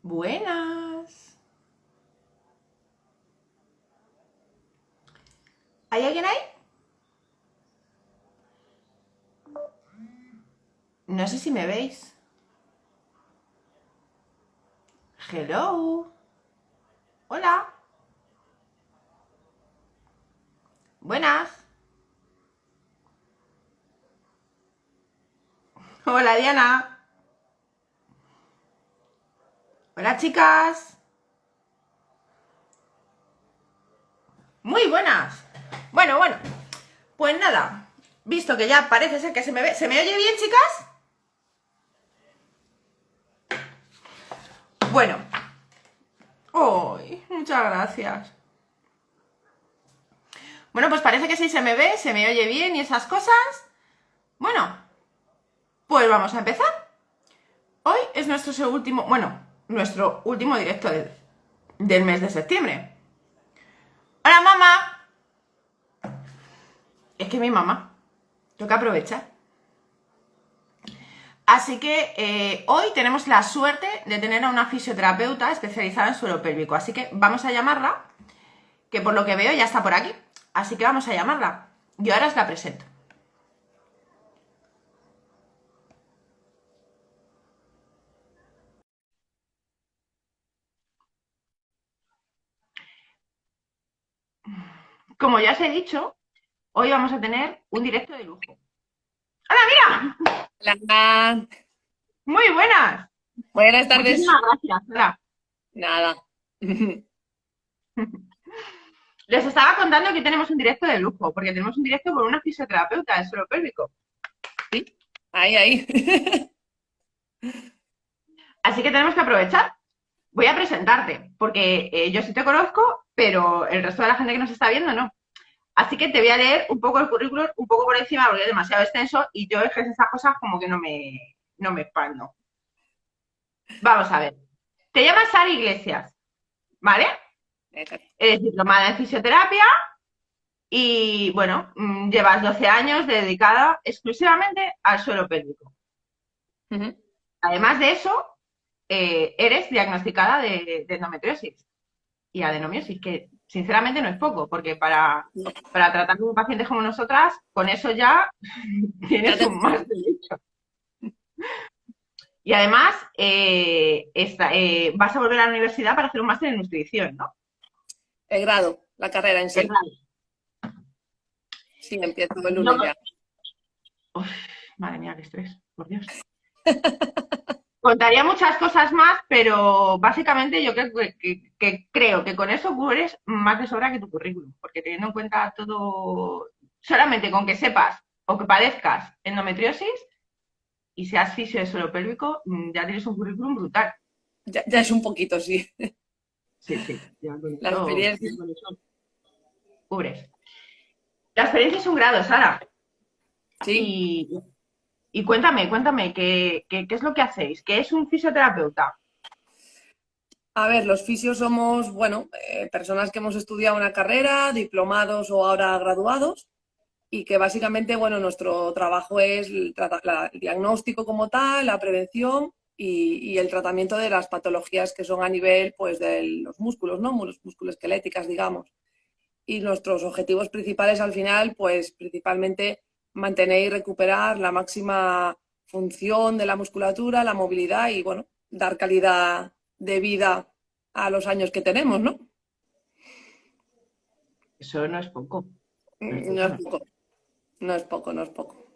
Buenas. ¿Hay alguien ahí? No sé si me veis. Hello. Hola. Buenas. Hola, Diana. Hola, chicas. Muy buenas. Bueno. Pues nada. Visto que ya parece ser que se me ve. ¿Se me oye bien, chicas? Bueno. ¡Ay! Muchas gracias. Bueno, pues parece que sí se me ve, se me oye bien y esas cosas. Bueno, pues vamos a empezar. Hoy es nuestro último directo del mes de septiembre. Hola, mamá. Es que mi mamá. Toca aprovechar. Así que hoy tenemos la suerte de tener a una fisioterapeuta especializada en suelo pélvico. Así que vamos a llamarla, que por lo que veo ya está por aquí. Así que vamos a llamarla. Yo ahora os la presento. Como ya os he dicho, hoy vamos a tener un directo de lujo. ¡Hola, mira! Hola, Muy buenas. buenas tardes. Muchísimas gracias, Sara. Nada. Les estaba contando que tenemos un directo de lujo, porque tenemos un directo con una fisioterapeuta de suelo pélvico. Sí, ahí. Así que tenemos que aprovechar. Voy a presentarte, porque yo sí te conozco, pero el resto de la gente que nos está viendo no. Así que te voy a leer un poco el currículum, un poco por encima, porque es demasiado extenso y yo es que esas cosas como que no me expando. Vamos a ver. Te llamas Sara Iglesias, ¿vale? Exacto. Eres diplomada en fisioterapia y, bueno, llevas 12 años dedicada exclusivamente al suelo pélvico. Ujú. Además de eso, eres diagnosticada de endometriosis y adenomiosis, que sinceramente no es poco, porque No, para tratar con pacientes como nosotras, con eso ya ya tienes te... un más de hecho. Y además, vas a volver a la universidad para hacer un máster en nutrición, ¿no? El grado, la carrera en Es sí. raro. Sí, empiezo el No, lunes ya. uf, madre mía, qué estrés, por Dios. Contaría muchas cosas más, pero básicamente yo que creo que con eso cubres más de sobra que tu currículum, porque teniendo en cuenta todo, solamente con que sepas o que padezcas endometriosis y seas fisio de suelo pélvico, ya tienes un currículum brutal. Ya es un poquito, sí. Sí, La experiencia. ya con eso cubres. La experiencia es un grado, Sara. Sí. Y, y cuéntame, ¿qué es lo que hacéis? ¿Qué es un fisioterapeuta? A ver, los fisios somos, bueno, personas que hemos estudiado una carrera, diplomados o ahora graduados, y que básicamente, bueno, nuestro trabajo es el diagnóstico como tal, la prevención y el tratamiento de las patologías que son a nivel, pues, de los músculos, ¿no? Musculoesqueléticas, digamos. Y nuestros objetivos principales al final, pues, principalmente mantener y recuperar la máxima función de la musculatura, la movilidad y, bueno, dar calidad de vida a los años que tenemos, ¿no? Eso no es poco. No es No poco, es no es poco. poco, no es poco, no es poco.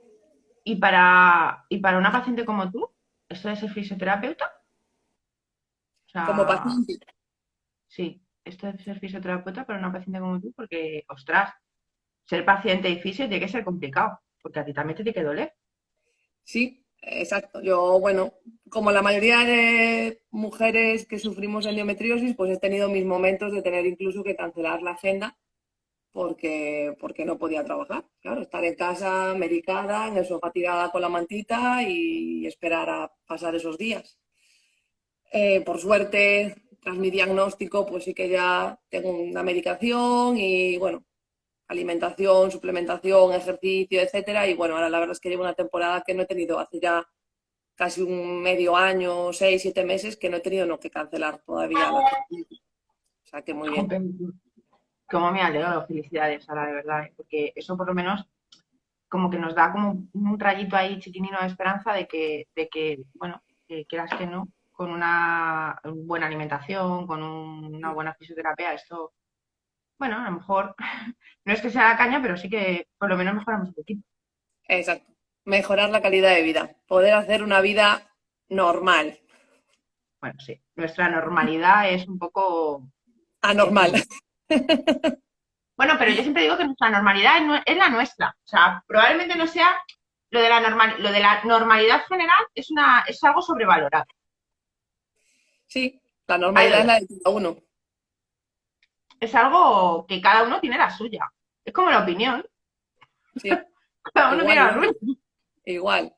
Y para una paciente como tú, ¿esto de ser fisioterapeuta? O Como sea, paciente. sí, esto de ser fisioterapeuta para una paciente como tú, porque, ostras, ser paciente y fisio tiene que ser complicado, porque a ti también te tiene que doler. Sí, exacto. Yo, bueno, como la mayoría de mujeres que sufrimos endometriosis, pues he tenido mis momentos de tener incluso que cancelar la agenda porque no podía trabajar. Claro, estar en casa medicada, en el sofá tirada con la mantita y esperar a pasar esos días. Por suerte, tras mi diagnóstico, pues sí que ya tengo una medicación y, bueno, alimentación, suplementación, ejercicio, etcétera. Y bueno, ahora la verdad es que llevo una temporada que no he tenido hace ya casi un medio año, 6, 7 meses, que no he tenido no que cancelar todavía la consulta. O sea que muy bien. Jope, cómo me alegro, felicidades, Sara, de verdad, ¿eh? Porque eso por lo menos como que nos da como un rayito ahí chiquinino de esperanza de que bueno, que quieras que no, con una buena alimentación, con una buena fisioterapia, esto, bueno, a lo mejor no es que sea la caña, pero sí que por lo menos mejoramos un poquito. Exacto. Mejorar la calidad de vida. Poder hacer una vida normal. Bueno, sí, nuestra normalidad es un poco... Anormal. Bueno, pero yo siempre digo que nuestra normalidad es la nuestra. O sea, probablemente no sea lo de la normalidad general es algo sobrevalorado. Sí, la Ahí lo normalidad es dejo. la de cada uno. Es algo que cada uno tiene la suya. Es como la opinión, Sí, cada uno igual, tiene la igual. suya. Igual.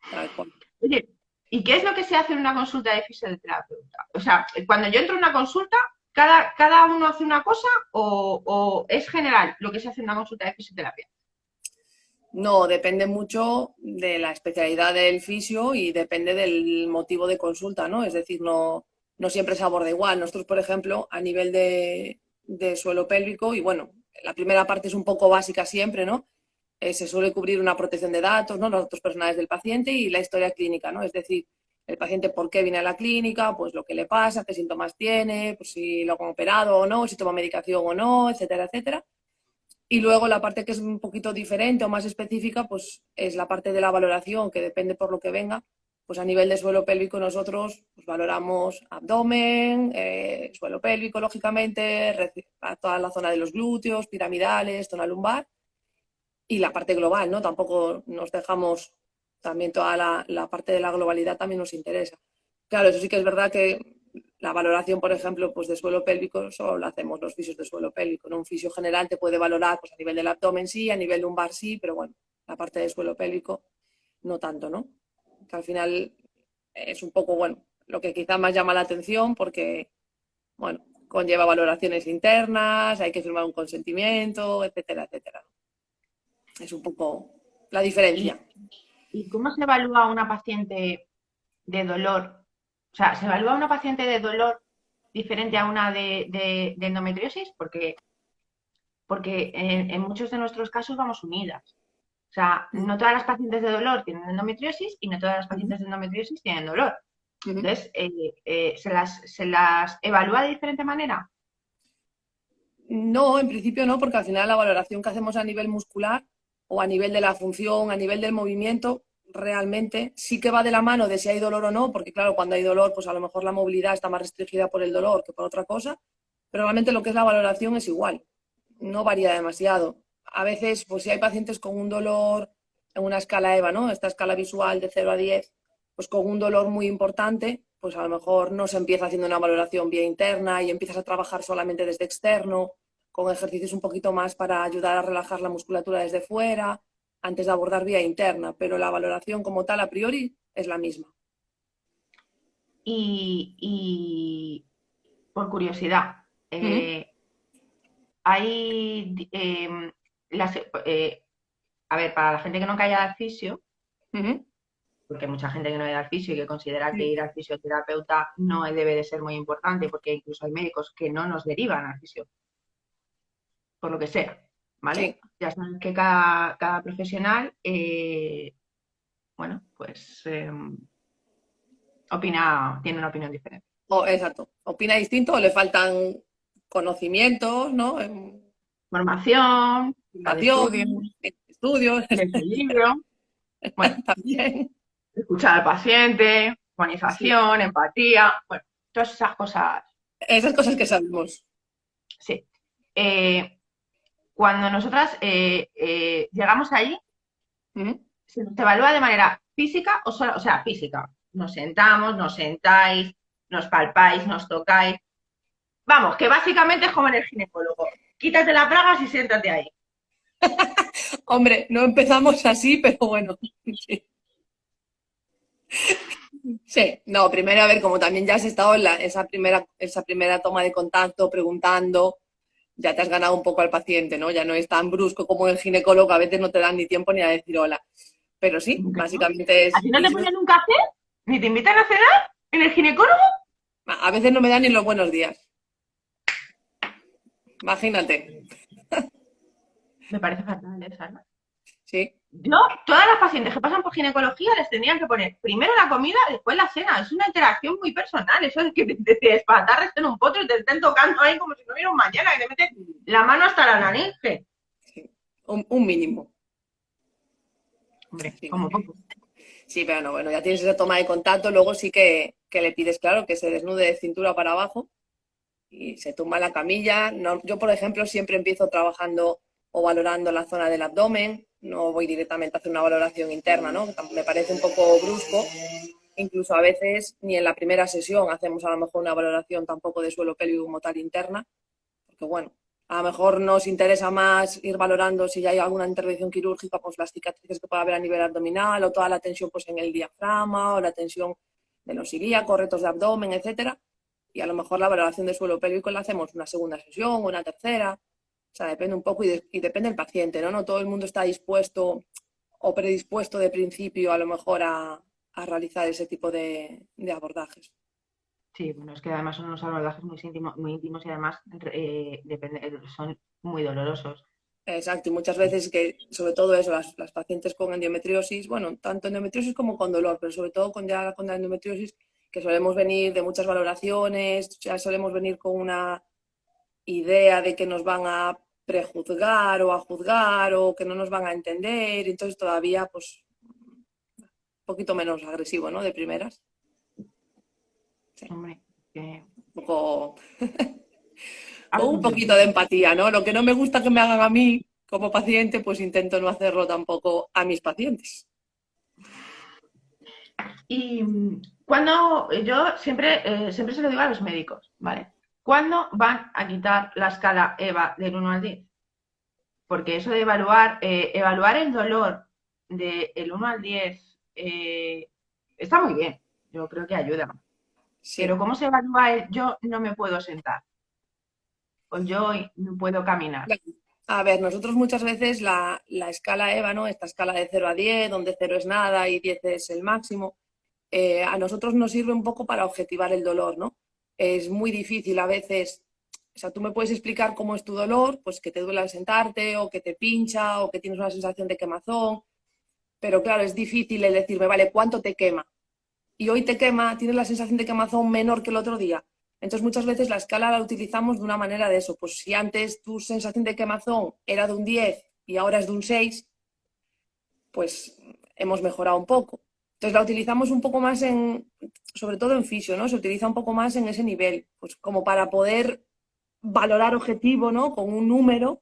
Tal cual. Oye, ¿y qué es lo que se hace en una consulta de fisioterapeuta? O sea, cuando yo entro en una consulta, ¿cada uno hace una cosa o es general lo que se hace en una consulta de fisioterapia? No, depende mucho de la especialidad del fisio y depende del motivo de consulta, ¿no? Es decir, no siempre se aborda igual. Nosotros, por ejemplo, a nivel de suelo pélvico, y bueno, la primera parte es un poco básica siempre, ¿no? Se suele cubrir una protección de datos, ¿no? Los datos personales del paciente y la historia clínica, ¿no? Es decir, el paciente por qué viene a la clínica, pues lo que le pasa, qué síntomas tiene, pues si lo han operado o no, si toma medicación o no, etcétera, etcétera. Y luego la parte que es un poquito diferente o más específica, pues es la parte de la valoración, que depende por lo que venga. Pues a nivel de suelo pélvico nosotros pues, valoramos abdomen, suelo pélvico, lógicamente, a toda la zona de los glúteos, piramidales, zona lumbar y la parte global, ¿no? Tampoco nos dejamos, también toda la parte de la globalidad también nos interesa. Claro, eso sí que es verdad que la valoración, por ejemplo, pues de suelo pélvico solo la hacemos los fisios de suelo pélvico, ¿no? Un fisio general te puede valorar pues, a nivel del abdomen sí, a nivel lumbar sí, pero bueno, la parte de suelo pélvico no tanto, ¿no? Que al final es un poco, bueno, lo que quizá más llama la atención porque, bueno, conlleva valoraciones internas, hay que firmar un consentimiento, etcétera, etcétera. Es un poco la ¿Y, diferencia. y cómo se evalúa a una paciente de dolor? O sea, ¿se evalúa a una paciente de dolor diferente a una de endometriosis? Porque en muchos de nuestros casos vamos unidas. O sea, no todas las pacientes de dolor tienen endometriosis y no todas las Ujú, pacientes de endometriosis tienen dolor. ujú. Entonces, ¿se las evalúa de diferente manera? No, en principio no, porque al final la valoración que hacemos a nivel muscular o a nivel de la función, a nivel del movimiento, realmente sí que va de la mano de si hay dolor o no, porque claro, cuando hay dolor, pues a lo mejor la movilidad está más restringida por el dolor que por otra cosa, pero realmente lo que es la valoración es igual, no varía demasiado. A veces, pues si hay pacientes con un dolor en una escala EVA, ¿no? Esta escala visual de 0 a 10, pues con un dolor muy importante, pues a lo mejor no se empieza haciendo una valoración vía interna y empiezas a trabajar solamente desde externo, con ejercicios un poquito más para ayudar a relajar la musculatura desde fuera, antes de abordar vía interna, pero la valoración como tal a priori es la misma. Y por curiosidad, Uh -huh. hay las, a ver, para la gente que no haya al fisio, Uh -huh. porque hay mucha gente que no va al fisio y que considera que Sí. ir al fisioterapeuta no debe de ser muy importante, porque incluso hay médicos que no nos derivan al fisio, por lo que sea, ¿vale? Sí. Ya saben que cada profesional, bueno, pues tiene una opinión diferente. Exacto. Opina distinto o le faltan conocimientos, ¿no? Formación, falta de Información, estudios, estudios, desequilibrio, bueno, también. escuchar al paciente, Sí. humanización, empatía, bueno, todas esas cosas, Esas cosas que sabemos. sí. Eh, Cuando nosotras llegamos ahí, Uh -huh. se nos evalúa de manera física o sea, física. Nos sentamos, nos sentáis, nos palpáis, nos tocáis. Vamos, que básicamente es como en el ginecólogo. Quítate las bragas y siéntate ahí. Hombre, no empezamos así, pero bueno. Sí. Sí, no, primero a ver, como también ya has estado en esa primera toma de contacto, preguntando, ya te has ganado un poco al paciente, ¿no? Ya no es tan brusco como el ginecólogo, a veces no te dan ni tiempo ni a decir hola. Pero sí, ¿Qué no? básicamente ¿A es ti no te irse. ponen un café? ¿Ni te invitan a cenar en el ginecólogo? A veces no me dan ni los buenos días. Imagínate. Me parece fatal, Salma. Sí. Yo, todas las pacientes que pasan por ginecología les tendrían que poner primero la comida, después la cena. Es una interacción muy personal. Eso es que te espatarres en un potro y te estén tocando ahí como si no hubiera un mañana, que te meten la mano hasta la nariz. Sí. Un mínimo. Hombre, Sí. como poco. Sí, pero no, bueno, ya tienes esa toma de contacto, luego sí que le pides, claro, que se desnude de cintura para abajo y se tumba en la camilla. No, yo, por ejemplo, siempre empiezo trabajando o valorando la zona del abdomen, no voy directamente a hacer una valoración interna, ¿no? Me parece un poco brusco. Incluso a veces ni en la primera sesión hacemos a lo mejor una valoración tampoco de suelo pélvico como tal interna, porque bueno, a lo mejor nos interesa más ir valorando si ya hay alguna intervención quirúrgica, pues las cicatrices que pueda haber a nivel abdominal o toda la tensión pues en el diafragma o la tensión de los ilíacos, retos de abdomen, etcétera. Y a lo mejor la valoración de suelo pélvico la hacemos una segunda sesión o una tercera. O sea, depende un poco y depende del paciente, ¿no? No todo el mundo está dispuesto o predispuesto de principio a lo mejor a realizar ese tipo de abordajes. Sí, bueno, es que además son unos abordajes muy íntimos y además son muy dolorosos. Exacto, y muchas veces que, sobre todo eso, las pacientes con endometriosis, bueno, tanto endometriosis como con dolor, pero sobre todo con la endometriosis, que solemos venir de muchas valoraciones, ya solemos venir con una idea de que nos van a prejuzgar o a juzgar o que no nos van a entender, entonces todavía, pues, un poquito menos agresivo, ¿no? De primeras. Sí, Hombre, que... un poco, con un Algo. poquito de empatía, ¿no? Lo que no me gusta que me hagan a mí como paciente, pues intento no hacerlo tampoco a mis pacientes. Y cuando yo siempre se lo digo a los médicos, ¿vale? ¿Cuándo van a quitar la escala EVA del 1 al 10? Porque eso de evaluar el dolor del 1 al 10 está muy bien, yo creo que ayuda. Pero Sí. ¿cómo se evalúa el yo no me puedo sentar? O yo hoy no puedo caminar. A ver, nosotros muchas veces la escala EVA, ¿no? Esta escala de 0 a 10, donde 0 es nada y 10 es el máximo, a nosotros nos sirve un poco para objetivar el dolor, ¿no? Es muy difícil a veces, o sea, tú me puedes explicar cómo es tu dolor, pues que te duele al sentarte o que te pincha o que tienes una sensación de quemazón, pero claro, es difícil el decirme, vale, ¿cuánto te quema? Y hoy te quema, tienes la sensación de quemazón menor que el otro día. Entonces muchas veces la escala la utilizamos de una manera de eso, pues si antes tu sensación de quemazón era de un 10 y ahora es de un 6, pues hemos mejorado un poco. Entonces la utilizamos un poco más sobre todo en fisio, ¿no? Se utiliza un poco más en ese nivel, pues como para poder valorar objetivo, ¿no? Con un número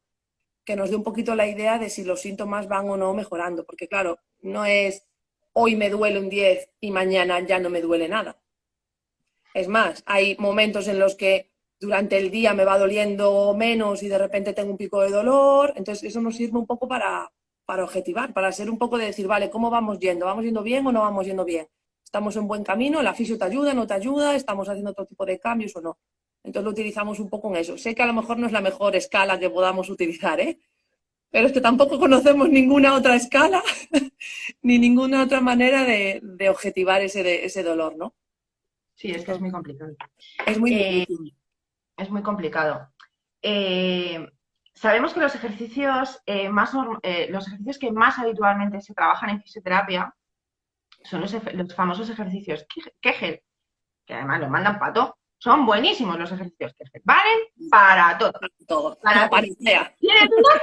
que nos dé un poquito la idea de si los síntomas van o no mejorando, porque claro, no es hoy me duele un 10 y mañana ya no me duele nada. Es más, hay momentos en los que durante el día me va doliendo menos y de repente tengo un pico de dolor, entonces eso nos sirve un poco para objetivar, para ser un poco de decir, vale, ¿cómo vamos yendo? ¿Vamos yendo bien o no vamos yendo bien? ¿Estamos en buen camino? ¿La fisio te ayuda, no te ayuda? ¿Estamos haciendo otro tipo de cambios o no? Entonces lo utilizamos un poco en eso. Sé que a lo mejor no es la mejor escala que podamos utilizar, ¿eh? Pero es que tampoco conocemos ninguna otra escala ni ninguna otra manera de objetivar ese dolor, ¿no? Sí, es que es muy Entonces, complicado. es muy Eh, difícil. es muy complicado. Eh, sabemos que los ejercicios que más habitualmente se trabajan en fisioterapia son los famosos ejercicios Kegel, que además los mandan pato. Son buenísimos los ejercicios Kegel. Valen para todo. Todo, Para la todo. panacea. ¿Tienes dudas?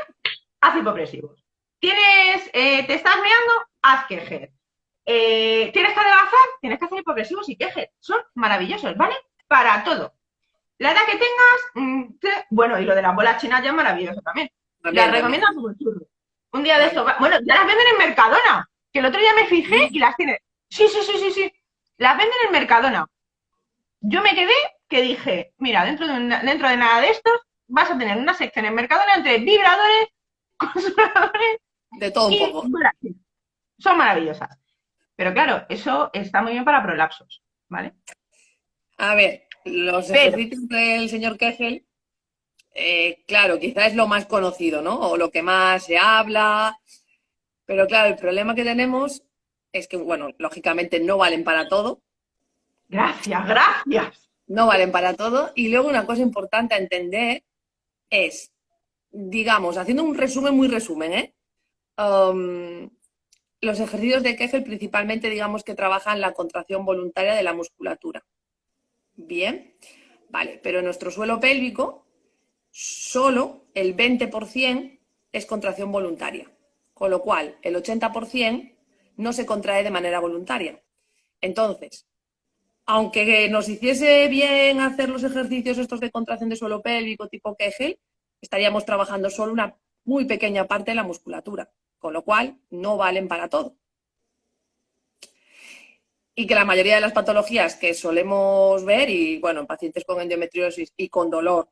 Haz hipopresivos. ¿Te estás meando? Haz Kegel. ¿Tienes que adelgazar? Tienes que hacer hipopresivos y Kegel. Son maravillosos, ¿vale? Para todo. La edad que tengas, bueno, y lo de las bolas chinas ya es maravilloso también. Las También, también. recomiendo como el churro. Un día de También. estos, bueno, ya las venden en Mercadona, que el otro día me fijé y las tiene. Sí, sí, sí, sí, sí. Las venden en Mercadona. Yo me quedé que dije, mira, dentro de nada de estos vas a tener una sección en Mercadona entre vibradores, consoladores De todo un y poco. bolas chinas. Son maravillosas. Pero claro, eso está muy bien para prolapsos, ¿vale? A ver, los Pero ejercicios del señor Kegel, claro, quizás es lo más conocido, ¿no? O lo que más se habla. Pero claro, el problema que tenemos es que, bueno, lógicamente no valen para todo, Gracias, gracias. no valen para todo. Y luego una cosa importante a entender es, digamos, haciendo un resumen muy resumen, ¿eh? Los ejercicios de Kegel principalmente, digamos, que trabajan la contracción voluntaria de la musculatura. Bien, vale, pero en nuestro suelo pélvico solo el 20% es contracción voluntaria, con lo cual el 80% no se contrae de manera voluntaria. Entonces, aunque nos hiciese bien hacer los ejercicios estos de contracción de suelo pélvico tipo Kegel, estaríamos trabajando solo una muy pequeña parte de la musculatura, con lo cual no valen para todo. Y que la mayoría de las patologías que solemos ver, y bueno, en pacientes con endometriosis y con dolor,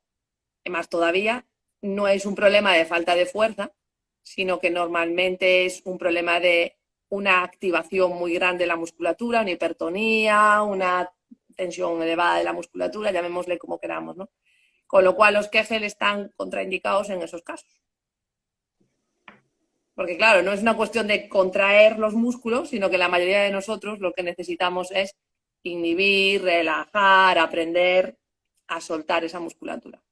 más todavía, no es un problema de falta de fuerza, sino que normalmente es un problema de una activación muy grande de la musculatura, una hipertonía, una tensión elevada de la musculatura, llamémosle como queramos, ¿no? Con lo cual los Kegel están contraindicados en esos casos. Porque claro, no es una cuestión de contraer los músculos, sino que la mayoría de nosotros lo que necesitamos es inhibir, relajar, aprender a soltar esa musculatura.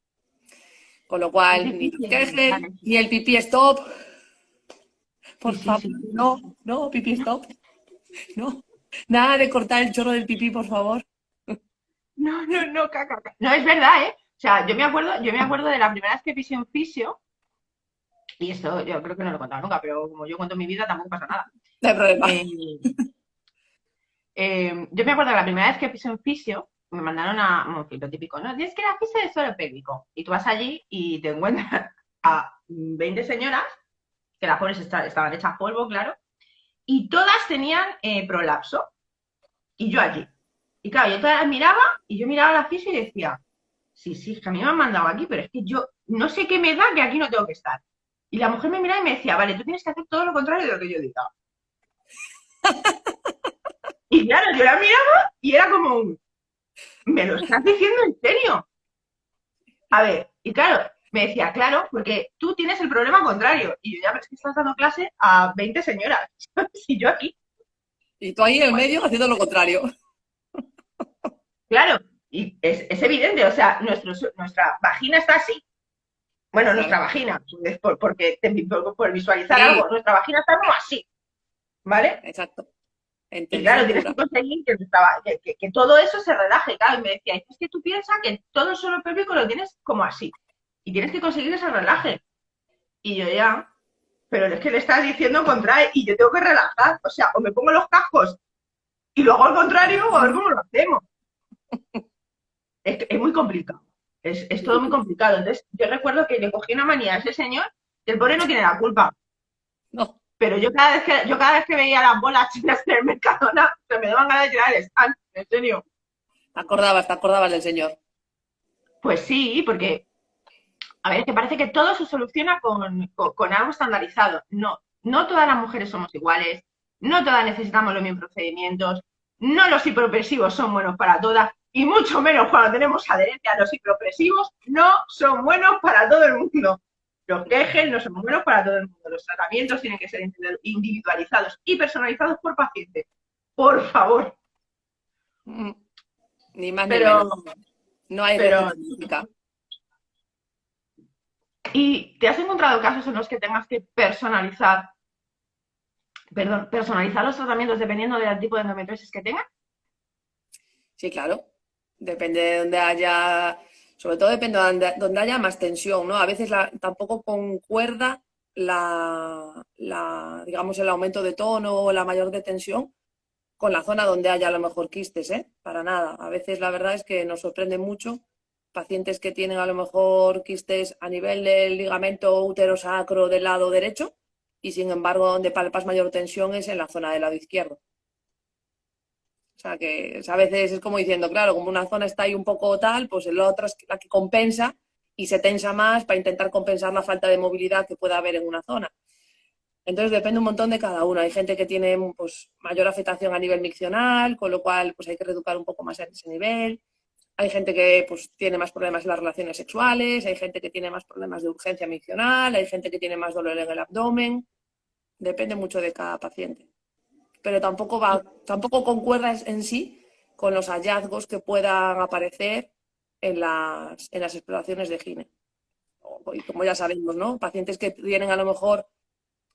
Con lo Es cual, ni los difícil. Kegel, ni el pipí stop, Sí, por sí, favor, sí. no, no, pipí stop, no. Nada de cortar el chorro del pipí, por favor. No, no, no, caca, caca. No, es verdad, ¿eh? O sea, yo me acuerdo de la primera vez que pisé un fisio, y esto yo creo que no lo he contado nunca, pero como yo cuento mi vida tampoco pasa nada. No hay problema. Eh, yo me acuerdo de la primera vez que pisé un fisio, me mandaron a, bueno, lo típico, ¿no? Tienes que ir a fisio de suelo pélvico. Y tú vas allí y te encuentras a 20 señoras, que las pobres estaban hechas polvo, claro, y todas tenían prolapso. Y yo allí. Y claro, yo todas las miraba y yo miraba la fisio y decía, sí, sí, es que a mí me han mandado aquí, pero es que yo no sé qué me da que aquí no tengo que estar. Y la mujer me miraba y me decía, vale, tú tienes que hacer todo lo contrario de lo que yo diga. Y claro, yo la miraba y era como un, ¿me lo estás diciendo en serio? A ver, y claro, me decía, claro, porque tú tienes el problema contrario. Y yo ya, pero es que estás dando clase a 20 señoras. Y yo aquí. Y tú ahí en el Bueno, medio haciendo lo contrario. claro, y es evidente, o sea, nuestra vagina está así. Bueno, nuestra Claro. vagina, pues, porque por visualizar Sí, algo, nuestra vagina está como así, ¿vale? exacto. En Y claro, tensión tienes pura. que conseguir que todo eso se relaje, claro. Y me decía, es que tú piensas que todo el suelo pélvico lo tienes como así. Y tienes que conseguir ese relaje. Y yo ya, pero es que le estás diciendo contrae y yo tengo que relajar. O sea, o me pongo los cascos y luego al contrario, o a ver cómo lo hacemos. Es muy complicado. Es todo muy complicado. Entonces, yo recuerdo que le cogí una manía a ese señor, que el pobre no tiene la culpa. No, Pero yo cada vez que veía las bolas chinas en el Mercadona, se me daban ganas de tirar el stand, en serio. te acordabas del señor. Pues sí, porque, a ver, que parece que todo se soluciona con algo estandarizado. No, no todas las mujeres somos iguales, no todas necesitamos los mismos procedimientos, no los hiperpresivos son buenos para todas, y mucho menos cuando tenemos adherencia a los hiperpresivos, no son buenos para todo el mundo. Los quejes no son buenos para todo el mundo. Los tratamientos tienen que ser individualizados y personalizados por paciente. Por favor. Mm, ni más ni Pero, menos. No hay pero, receta típica. ¿y te has encontrado casos en los que tengas que personalizar los tratamientos dependiendo del tipo de endometriosis que tengas? Sí, claro. Depende de donde haya, sobre todo depende de donde haya más tensión, ¿no? A veces tampoco concuerda digamos, el aumento de tono o la mayor de tensión con la zona donde haya a lo mejor quistes, ¿eh? Para nada. A veces la verdad es que nos sorprende mucho pacientes que tienen a lo mejor quistes a nivel del ligamento uterosacro del lado derecho y sin embargo donde palpas mayor tensión es en la zona del lado izquierdo. O sea que a veces es como diciendo, claro, como una zona está ahí un poco tal, pues la otra es la que compensa y se tensa más para intentar compensar la falta de movilidad que pueda haber en una zona. Entonces depende un montón de cada uno. Hay gente que tiene pues, mayor afectación a nivel miccional, con lo cual pues, hay que reeducar un poco más en ese nivel. Hay gente que pues, tiene más problemas en las relaciones sexuales, hay gente que tiene más problemas de urgencia miccional, hay gente que tiene más dolor en el abdomen. Depende mucho de cada paciente. Pero tampoco concuerda en sí con los hallazgos que puedan aparecer en las exploraciones de gine. Y como ya sabemos, ¿no? Pacientes que tienen a lo mejor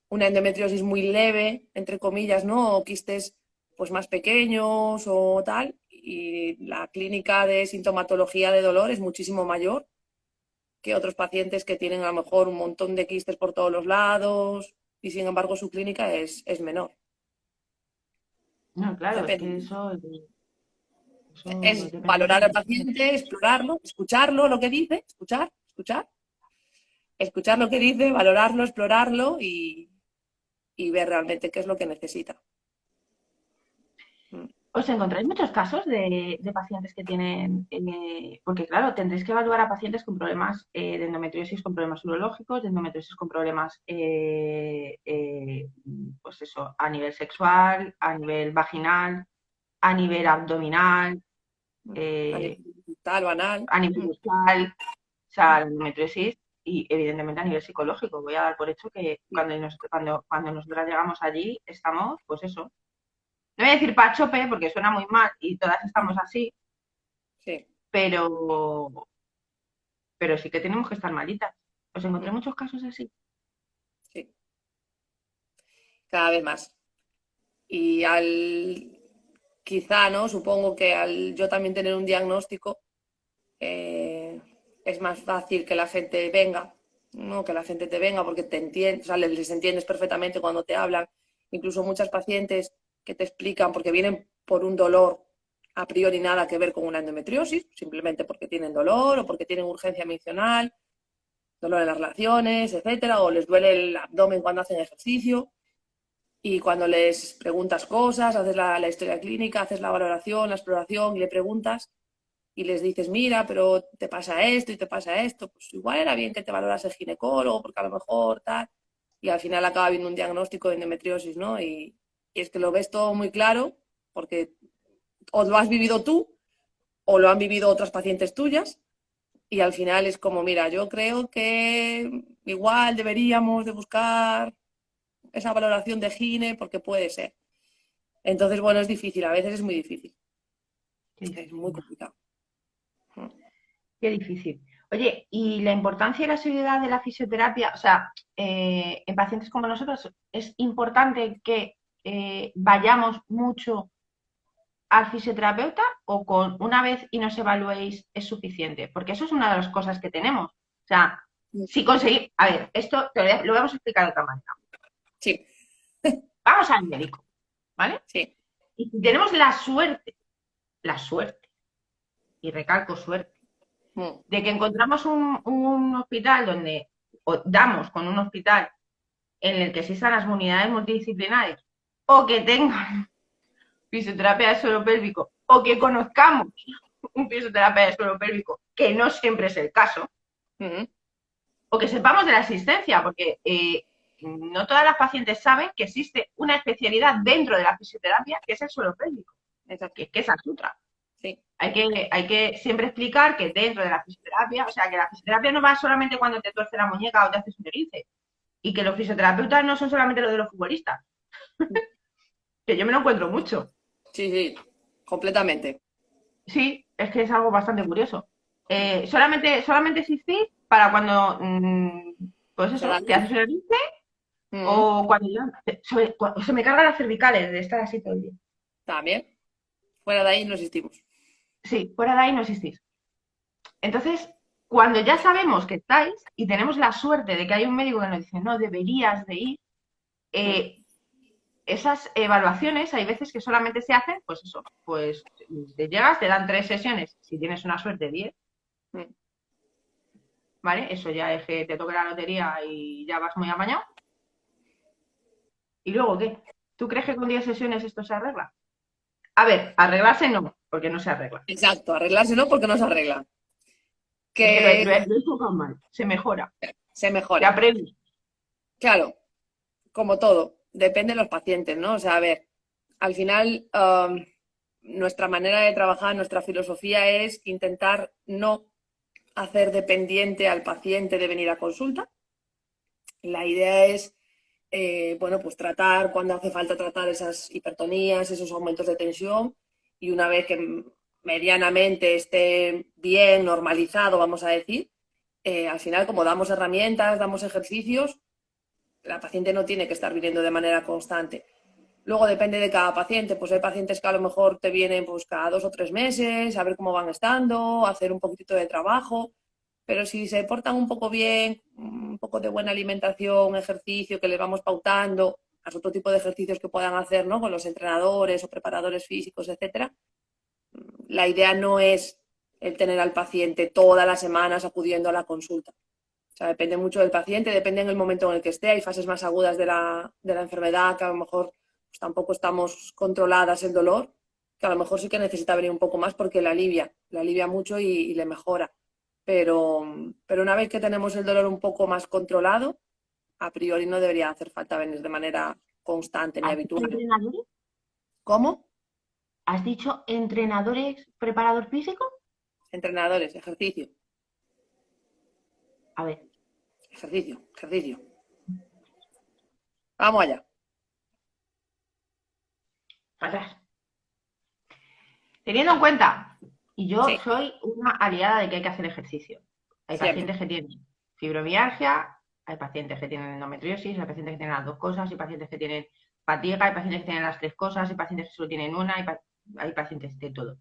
una endometriosis muy leve, entre comillas, ¿no? O quistes pues más pequeños o tal, y la clínica de sintomatología de dolor es muchísimo mayor que otros pacientes que tienen a lo mejor un montón de quistes por todos los lados y sin embargo su clínica es menor. No, claro, es que Depende. eso Es depende valorar al mucho. paciente, explorarlo, escucharlo, lo que dice, escuchar lo que dice, valorarlo, explorarlo y ver realmente qué es lo que necesita. ¿Os encontráis muchos casos de pacientes que tienen, porque claro, tendréis que evaluar a pacientes con problemas de endometriosis, con problemas urológicos, de endometriosis con problemas, pues eso, a nivel sexual, a nivel vaginal, a nivel abdominal, A eh, nivel tal, banal. a nivel bucal, o sea, la endometriosis y evidentemente a nivel psicológico. Voy a dar por hecho que cuando nosotras llegamos allí estamos, pues eso. No voy a decir pachope porque suena muy mal y todas estamos así, Sí, pero, pero sí que tenemos que estar malitas. Os encontré muchos casos así. sí, cada vez más. Y quizá, ¿no? Supongo que al yo también tener un diagnóstico, eh, es más fácil que la gente venga, ¿no? Que la gente te venga porque te entiende, o sea, les entiendes perfectamente cuando te hablan. Incluso muchas pacientes que te explican porque vienen por un dolor a priori nada que ver con una endometriosis, simplemente porque tienen dolor o porque tienen urgencia mencional, dolor en las relaciones, etcétera, o les duele el abdomen cuando hacen ejercicio. Y cuando les preguntas cosas, haces la historia clínica, haces la valoración, la exploración y le preguntas y les dices, mira, pero te pasa esto y te pasa esto, pues igual era bien que te valoras el ginecólogo porque a lo mejor tal. Y al final acaba viendo un diagnóstico de endometriosis, ¿no? Y es que lo ves todo muy claro porque o lo has vivido tú o lo han vivido otras pacientes tuyas. Y al final es como, mira, yo creo que igual deberíamos de buscar esa valoración de gine porque puede ser. Entonces, bueno, es difícil, a veces es muy difícil, Qué es difícil, muy ma. complicado. Qué difícil. Oye, ¿y la importancia y la seguridad de la fisioterapia? O sea, en pacientes como nosotros, ¿es importante que vayamos mucho al fisioterapeuta o con una vez y nos evaluéis es suficiente? Porque eso es una de las cosas que tenemos. O sea, si conseguir, a ver, esto lo vamos a explicar de otra manera. Sí, Vamos al médico, ¿vale? sí. Y si tenemos la suerte, y recalco suerte, Mm. de que encontramos un hospital donde, o damos con un hospital en el que existan las unidades multidisciplinares, o que tengan fisioterapia de suelo pélvico, o que conozcamos un fisioterapia de suelo pélvico, que no siempre es el caso, Mm. o que sepamos de la existencia, porque no todas las pacientes saben que existe una especialidad dentro de la fisioterapia que es el suelo pélvico, Exacto. que es esa sutra. Sí. Hay que siempre explicar que dentro de la fisioterapia, o sea, que la fisioterapia no va solamente cuando te tuerce la muñeca o te haces un esguince, y que los fisioterapeutas no son solamente los de los futbolistas, que yo me lo encuentro mucho. Sí, sí, completamente. Sí, es que es algo bastante curioso. Solamente existís para cuando, pues Se da eso, te luz. haces un esguince Mm. o cuando ya, se me cargan las cervicales de estar así todo el día. También. Fuera de ahí no existimos. Sí, fuera de ahí no existís. Entonces, cuando ya sabemos que estáis y tenemos la suerte de que hay un médico que nos dice, no, deberías de ir, Mm. eh, esas evaluaciones hay veces que solamente se hacen, pues eso, pues te llegas, te dan 3 sesiones, si tienes una suerte, 10, Mm. ¿vale? Eso ya es que te toque la lotería y ya vas muy amañado. ¿Y luego qué? ¿Tú crees que con 10 sesiones esto se arregla? A ver, arreglarse no, porque no se arregla. Exacto, arreglarse no porque no se arregla. Es que Que lo he enfocado mal, se mejora, se se mejora. aprende. Claro, como todo, depende de los pacientes, ¿no? O sea, a ver, al final, nuestra manera de trabajar, nuestra filosofía es intentar no hacer dependiente al paciente de venir a consulta. La idea es bueno, pues tratar cuando hace falta tratar esas hipertonías, esos aumentos de tensión y una vez que medianamente esté bien normalizado, vamos a decir, al final como damos herramientas, damos ejercicios, la paciente no tiene que estar viniendo de manera constante. Luego depende de cada paciente, pues hay pacientes que a lo mejor te vienen pues cada 2 o 3 meses, a ver cómo van estando, hacer un poquitito de trabajo, pero si se portan un poco bien, un poco de buena alimentación, ejercicio que les vamos pautando, más otro tipo de ejercicios que puedan hacer, ¿no? Con los entrenadores o preparadores físicos, etcétera. La idea no es el tener al paciente todas las semanas acudiendo a la consulta. O sea, depende mucho del paciente, depende en el momento en el que esté. Hay fases más agudas de la enfermedad que a lo mejor pues, tampoco estamos controladas el dolor, que a lo mejor sí que necesita venir un poco más porque le alivia mucho y le mejora. Pero una vez que tenemos el dolor un poco más controlado, a priori no debería hacer falta venir de manera constante ni ¿Has dicho habitual. entrenadores? ¿Cómo? ¿Has dicho entrenadores, preparador físico? Entrenadores, ejercicio, A ver, ejercicio, ejercicio. Vamos allá. Para atrás. Teniendo en cuenta, y yo Sí, soy una aliada de que hay que hacer ejercicio. Hay siempre. pacientes que tienen fibromialgia, hay pacientes que tienen endometriosis, hay pacientes que tienen las dos cosas, hay pacientes que tienen fatiga, hay pacientes que tienen las tres cosas, hay pacientes que solo tienen una, hay pacientes de todo.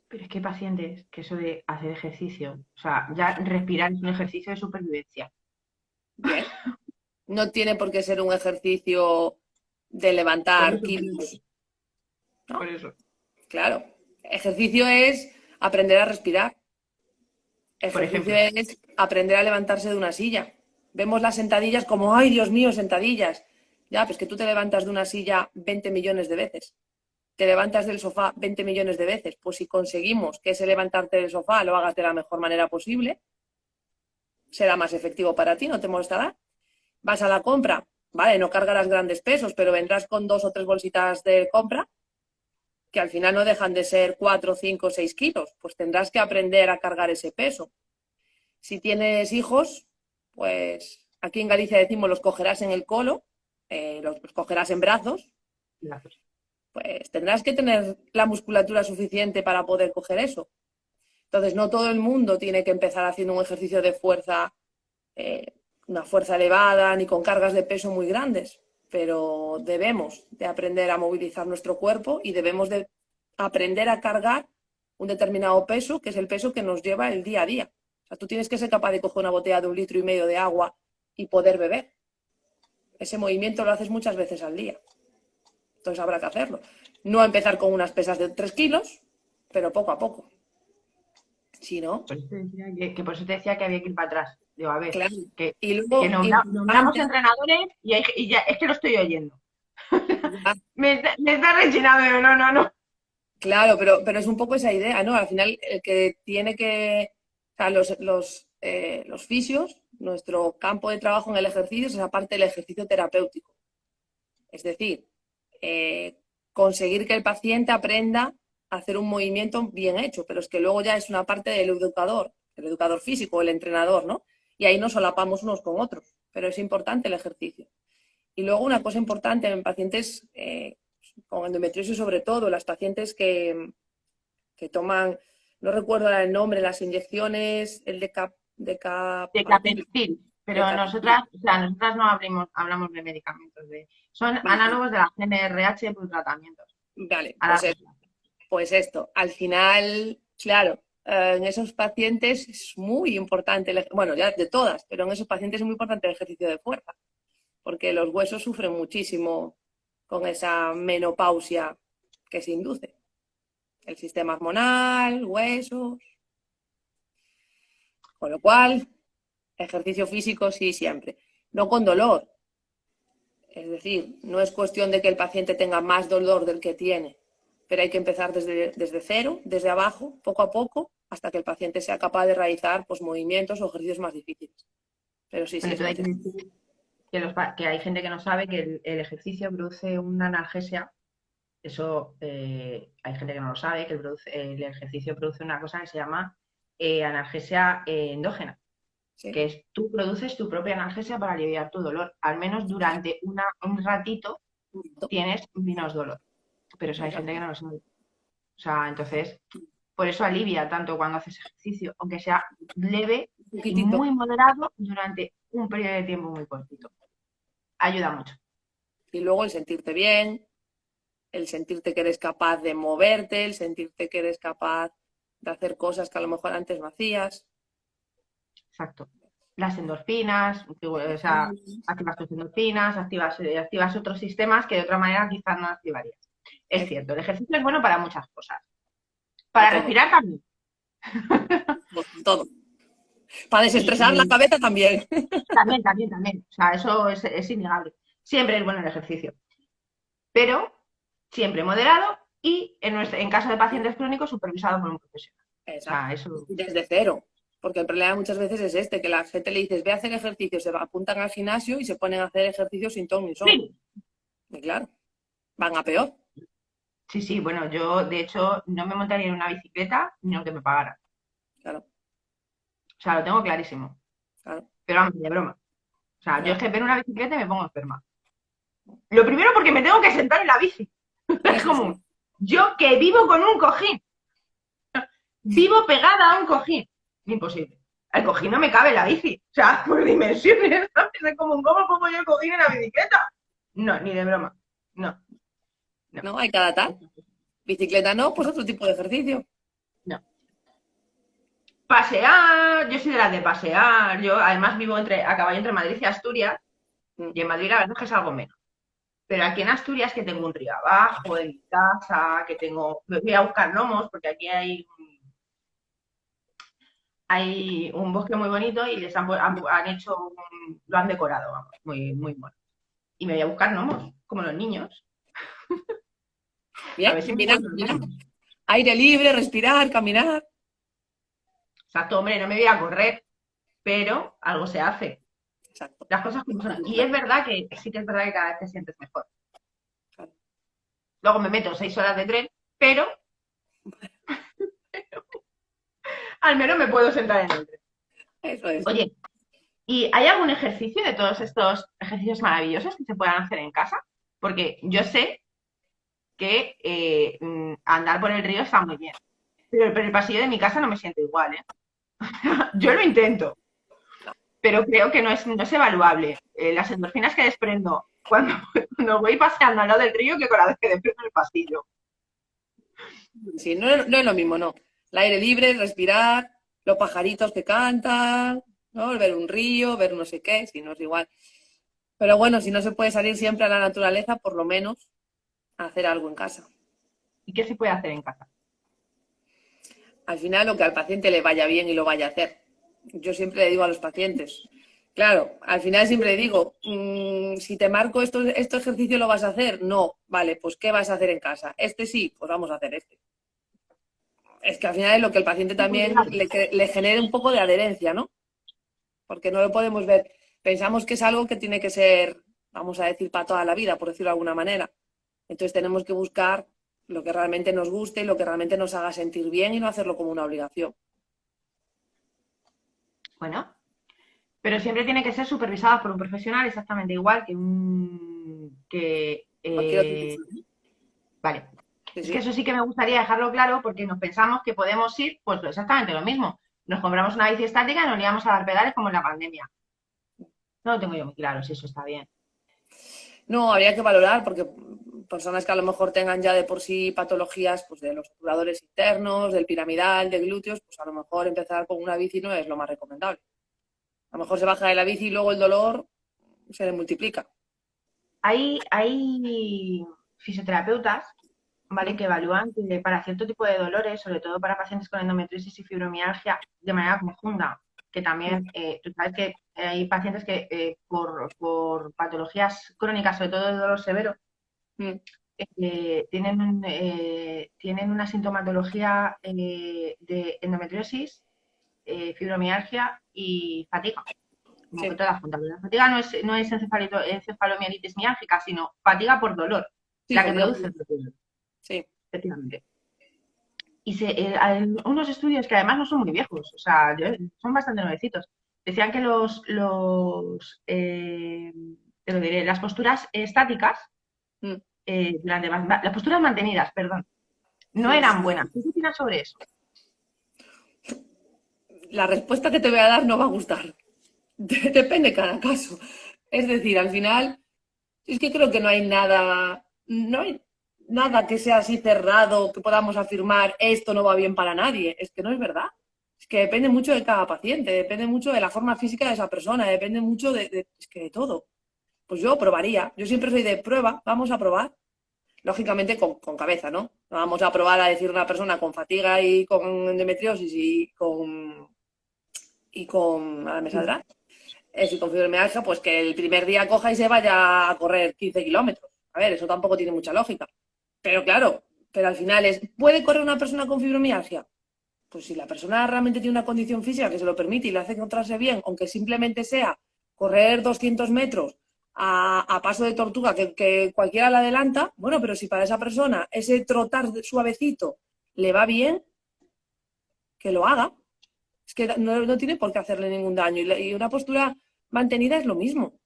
Pero es que hay pacientes que eso de hacer ejercicio, o sea, ya respirar es un ejercicio de supervivencia. Bien. No tiene por qué ser un ejercicio de Por levantar eso, kilos, por ¿no? eso. Claro. Ejercicio es aprender a respirar. Por Ejercicio ejemplo, es aprender a levantarse de una silla. Vemos las sentadillas como, ay, Dios mío, sentadillas. Ya, pues que tú te levantas de una silla 20 millones de veces. Te levantas del sofá 20 millones de veces. Pues si conseguimos que ese levantarte del sofá lo hagas de la mejor manera posible, será más efectivo para ti, no te molestará. Vas a la compra, vale, no cargarás grandes pesos, pero vendrás con 2 o 3 bolsitas de compra que al final no dejan de ser 4, 5, 6 kilos. Pues tendrás que aprender a cargar ese peso. Si tienes hijos, pues aquí en Galicia decimos los cogerás en el colo, los cogerás en brazos, pues tendrás que tener la musculatura suficiente para poder coger eso. Entonces, no todo el mundo tiene que empezar haciendo un ejercicio de fuerza, eh, una fuerza elevada, ni con cargas de peso muy grandes, pero debemos de aprender a movilizar nuestro cuerpo y debemos de aprender a cargar un determinado peso, que es el peso que nos lleva el día a día. O sea, tú tienes que ser capaz de coger una botella de 1,5 litros de agua y poder beber. Ese movimiento lo haces muchas veces al día. Entonces habrá que hacerlo. No empezar con unas pesas de 3 kilos, pero poco a poco. Si no, por eso te decía que por eso te decía que había que ir para atrás. Digo, a ver, claro. que, Y que luego, nombramos importante, entrenadores y ya, es que lo estoy oyendo. ya, Me está rechinando, no, no, no. claro, pero es un poco esa idea, ¿no? Al final, el que tiene que, o sea, los fisios, nuestro campo de trabajo en el ejercicio es aparte del ejercicio terapéutico. Es decir, eh, conseguir que el paciente aprenda a hacer un movimiento bien hecho, pero es que luego ya es una parte del educador, el educador físico, el entrenador, ¿no? Y ahí nos solapamos unos con otros, pero es importante el ejercicio. Y luego una cosa importante en pacientes con endometriosis sobre todo, las pacientes que toman, no recuerdo ahora el nombre, las inyecciones, el De decapatil, Capentil. Pero decapatil. nosotras, o sea, nosotras no hablamos de medicamentos. Son Vale, análogos de la GNRH por tratamientos. vale, A la regla. pues esto, al final, claro, en esos pacientes es muy importante, bueno, ya de todas, pero en esos pacientes es muy importante el ejercicio de fuerza, porque los huesos sufren muchísimo con esa menopausia que se induce. El sistema hormonal, huesos, con lo cual, ejercicio físico sí siempre, no con dolor. Es decir, no es cuestión de que el paciente tenga más dolor del que tiene, pero hay que empezar desde cero, desde abajo, poco a poco, hasta que el paciente sea capaz de realizar pues, movimientos o ejercicios más difíciles. Pero sí, sí Pero es todo hay que necesario. decir que hay gente que no sabe que el ejercicio produce una analgesia. Eso hay gente que no lo sabe, que el ejercicio produce una cosa que se llama analgesia endógena. Sí, que es tú produces tu propia analgesia para aliviar tu dolor. Al menos durante un ratito tienes menos dolor. Pero eso hay gente que exacto. no lo sabe. O sea, entonces, por eso alivia tanto cuando haces ejercicio, aunque sea leve Un y poquitito. muy moderado durante un periodo de tiempo muy cortito. Ayuda mucho. Y luego el sentirte bien, el sentirte que eres capaz de moverte, el sentirte que eres capaz de hacer cosas que a lo mejor antes no hacías. Exacto. Las endorfinas, o sea, activas tus endorfinas, activas otros sistemas que de otra manera quizás no activarías. Es Es cierto, el ejercicio es bueno para muchas cosas. para Para todo, respirar también. para todo. Para desestresar la Y cabeza también. también. O sea, eso es innegable. Siempre es bueno el ejercicio. Pero siempre moderado y en caso de pacientes crónicos supervisado por un profesional. O sea, Exacto. eso. Desde cero. Porque el problema muchas veces es este, que la gente le dices, ve a hacer ejercicio, se apuntan al gimnasio y se ponen a hacer ejercicio sin ton ni son. Sí, Y claro, van a peor. sí, bueno, yo de hecho no me montaría en una bicicleta ni aunque me pagaran. Claro, O sea, lo tengo clarísimo. claro. Pero vamos, de broma. O sea, yo Ya. es que ver una bicicleta y me pongo enferma. Lo primero porque me tengo que sentar en la bici. Es Eso como, sí. yo que vivo con un cojín, vivo pegada a un cojín. Imposible. El cojín no me cabe en la bici. O sea, por dimensiones, ¿sabes? Es como, ¿cómo pongo yo el cojín en la bicicleta? No, ni de broma. No, no, ¿No? Hay cada tal. Bicicleta no, pues otro tipo de ejercicio. no. Pasear, yo soy de las de pasear. Yo además vivo a caballo entre Madrid y Asturias. Mm. Y en Madrid la verdad es que salgo menos. Pero aquí en Asturias que tengo un río abajo, en mi casa, que tengo, voy a buscar gnomos porque aquí hay un bosque muy bonito y han hecho, lo han decorado, vamos, muy, muy bueno. Y me voy a buscar gnomos, como los niños, a Bien, ver si me caminar, encuentro caminar. gnomos. Aire libre, respirar, caminar. Exacto, hombre, no me voy a correr, pero algo se hace. Exacto. Las cosas como son. Y es verdad que sí que es verdad que cada vez te sientes mejor. Claro. Luego me meto 6 horas de tren, pero al menos me puedo sentar en el tren. Eso es. Oye, ¿y hay algún ejercicio de todos estos ejercicios maravillosos que se puedan hacer en casa? Porque yo sé que andar por el río está muy bien, pero el pasillo de mi casa no me siento igual, ¿eh? Yo lo intento, pero creo que no es evaluable. Las endorfinas que desprendo cuando voy paseando al lado del río que con las que desprendo en el pasillo. Sí, no, no es lo mismo, no. El aire libre, respirar, los pajaritos que cantan, ¿no? Ver un río, ver no sé qué, si no es igual. Pero bueno, si no se puede salir siempre a la naturaleza, por lo menos hacer algo en casa. ¿Y qué se puede hacer en casa? Al final, lo que al paciente le vaya bien y lo vaya a hacer. Yo siempre le digo a los pacientes, claro, al final siempre digo, si te marco este ejercicio lo vas a hacer, no, vale, pues ¿qué vas a hacer en casa? Este sí, pues vamos a hacer este. Es que al final es lo que el paciente también le genere un poco de adherencia, ¿no? Porque no lo podemos ver. Pensamos que es algo que tiene que ser, vamos a decir, para toda la vida, por decirlo de alguna manera. Entonces tenemos que buscar lo que realmente nos guste y lo que realmente nos haga sentir bien y no hacerlo como una obligación. Bueno, pero siempre tiene que ser supervisada por un profesional exactamente igual Cualquier otro tipo. vale. Sí, Es que sí. eso sí que me gustaría dejarlo claro porque nos pensamos que podemos ir, pues exactamente lo mismo. Nos compramos una bici estática y nos liamos a dar pedales como en la pandemia. No lo tengo yo muy claro si eso está bien. No, habría que valorar porque personas que a lo mejor tengan ya de por sí patologías pues de los obturadores internos, del piramidal, de glúteos, pues a lo mejor empezar con una bici no es lo más recomendable. A lo mejor se baja de la bici y luego el dolor se le multiplica. Hay fisioterapeutas, ¿vale? ¿Mm? Que evalúan que para cierto tipo de dolores, sobre todo para pacientes con endometriosis y fibromialgia, de manera conjunta, que también, tú sabes que hay pacientes que por patologías crónicas, sobre todo de dolor severo, Mm. tienen una sintomatología de endometriosis, fibromialgia y fatiga, como que Sí, todas juntas. La fatiga no es encefalomielitis miálgica, sino fatiga por dolor, sí, la que fatiga. produce el dolor, Sí, efectivamente. Y hay unos estudios que además no son muy viejos, o sea, son bastante nuevecitos, decían que te lo diré, las posturas estáticas, Mm, las posturas mantenidas, perdón, no sí. eran buenas. ¿Qué opinas sobre eso? La respuesta que te voy a dar no va a gustar. Depende cada caso. Es decir, al final, es que creo que no hay nada que sea así cerrado, que podamos afirmar esto no va bien para nadie. Es que no es verdad. Es que depende mucho de cada paciente, depende mucho de la forma física de esa persona, depende mucho es que de todo. Pues yo probaría. Yo siempre soy de prueba, vamos a probar. Lógicamente con cabeza, ¿no? No vamos a probar a decir a una persona con fatiga y con endometriosis ahora me saldrá, si con fibromialgia, pues que el primer día coja y se vaya a correr 15 kilómetros. A ver, eso tampoco tiene mucha lógica. Pero claro, pero al final ¿puede correr una persona con fibromialgia? Pues si la persona realmente tiene una condición física que se lo permite y le hace encontrarse bien, aunque simplemente sea correr 200 metros a paso de tortuga, que cualquiera la adelanta, bueno, pero si para esa persona ese trotar suavecito le va bien, que lo haga. Es que no tiene por qué hacerle ningún daño. Y una postura mantenida es lo mismo.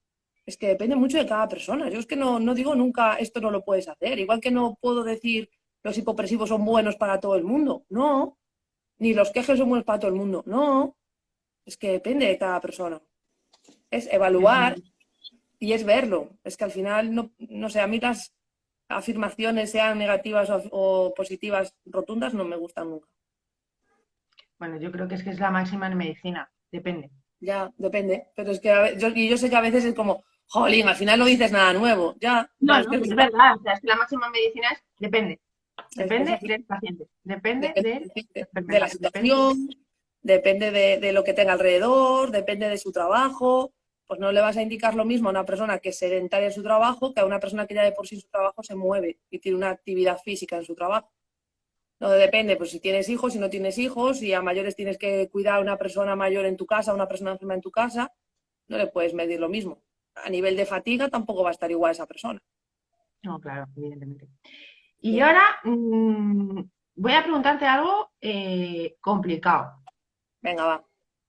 Es que depende mucho de cada persona. Yo es que no digo nunca esto no lo puedes hacer. Igual que no puedo decir los hipopresivos son buenos para todo el mundo. No. Ni los quejes son buenos para todo el mundo. No. Es que depende de cada persona. Es Yo estoy evaluar y es verlo. Es que al final, no sé, a mí las afirmaciones, sean negativas o positivas rotundas, no me gustan nunca. Bueno, yo creo que es la máxima en medicina, depende. Ya, depende. Pero es que yo sé que a veces es como, jolín, al final no dices nada nuevo. Ya, No, es no, que pero es verdad, o sea, es que la máxima en medicina es depende. es Depende así. del paciente, depende Depende de la de la enfermedad, depende de... situación, depende de lo que tenga alrededor, depende de su trabajo. Pues no le vas a indicar lo mismo a una persona que es sedentaria en su trabajo que a una persona que ya de por sí en su trabajo se mueve y tiene una actividad física en su trabajo. No depende, pues si tienes hijos, si no tienes hijos, si a mayores tienes que cuidar a una persona mayor en tu casa, a una persona enferma en tu casa, no le puedes medir lo mismo. A nivel de fatiga tampoco va a estar igual esa persona. No, claro, evidentemente. Y ahora voy a preguntarte algo complicado. Venga, va.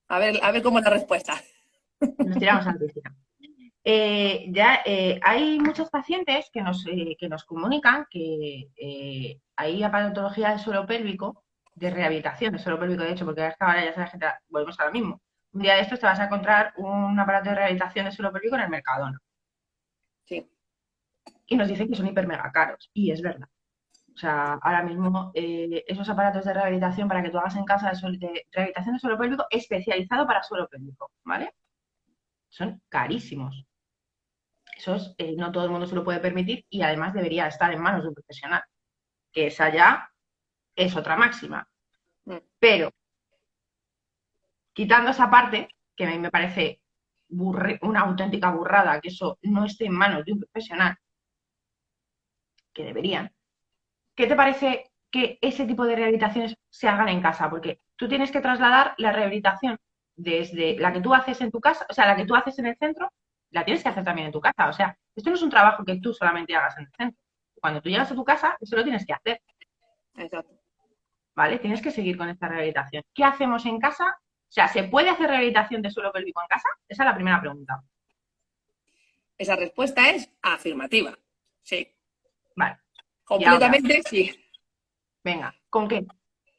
A ver cómo es la respuesta. Nos tiramos a la piscina. Hay muchos pacientes que nos comunican que hay aparatología del suelo pélvico, de rehabilitación del suelo pélvico, de hecho, porque hasta ahora ya sabes que volvemos a lo mismo. Un día de estos te vas a encontrar un aparato de rehabilitación del suelo pélvico en el Mercadona. Sí. Y nos dicen que son hiper mega caros. Y es verdad. O sea, ahora mismo esos aparatos de rehabilitación para que tú hagas en casa de rehabilitación de suelo pélvico especializado para suelo pélvico, ¿vale? Son carísimos. No todo el mundo se lo puede permitir y además debería estar en manos de un profesional, que esa ya es otra máxima. Mm. Pero, quitando esa parte, que a mí me parece una auténtica burrada, que eso no esté en manos de un profesional, que deberían, ¿qué te parece que ese tipo de rehabilitaciones se hagan en casa? Porque tú tienes que trasladar la rehabilitación desde la que tú haces en tu casa, o sea, la que tú haces en el centro, la tienes que hacer también en tu casa. O sea, esto no es un trabajo que tú solamente hagas en el centro. Cuando tú llegas a tu casa, eso lo tienes que hacer, Exacto. ¿vale? Tienes que seguir con esta rehabilitación. ¿Qué hacemos en casa? O sea, ¿se puede hacer rehabilitación de suelo pélvico en casa? Esa es la primera pregunta. Esa respuesta es afirmativa. Sí. Vale. Y ahora, Completamente sí. venga, ¿con qué?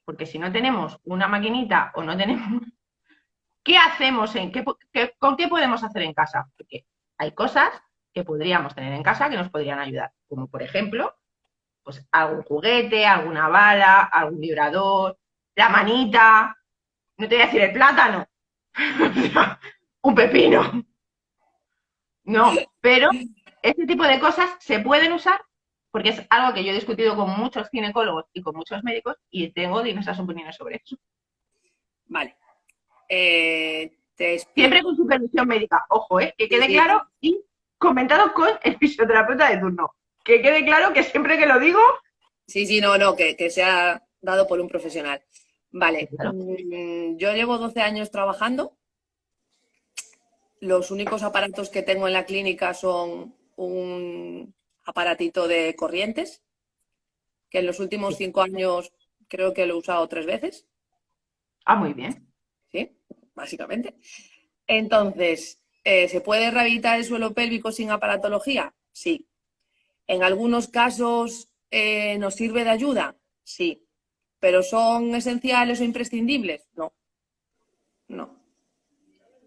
Porque si no tenemos una maquinita o no tenemos... ¿Qué hacemos con qué podemos hacer en casa? Porque hay cosas que podríamos tener en casa que nos podrían ayudar, como por ejemplo, pues algún juguete, alguna bala, algún vibrador, la manita, no te voy a decir el plátano, un pepino, no, pero este tipo de cosas se pueden usar porque es algo que yo he discutido con muchos ginecólogos y con muchos médicos y tengo diversas opiniones sobre eso. Vale. Te Siempre explico. con supervisión médica, ojo, que Sí, quede sí. claro y comentado con el fisioterapeuta de turno. Que quede claro que siempre que lo digo, Sí, sí, no, que sea dado por un profesional. Vale. claro. Yo llevo 12 años trabajando. Los únicos aparatos que tengo en la clínica son un aparatito de corrientes, que en los últimos 5 años creo que lo he usado 3 veces. Ah, muy bien. Sí, básicamente. Entonces, ¿se puede rehabilitar el suelo pélvico sin aparatología? Sí. ¿En algunos casos nos sirve de ayuda? Sí. ¿Pero son esenciales o imprescindibles? No, no,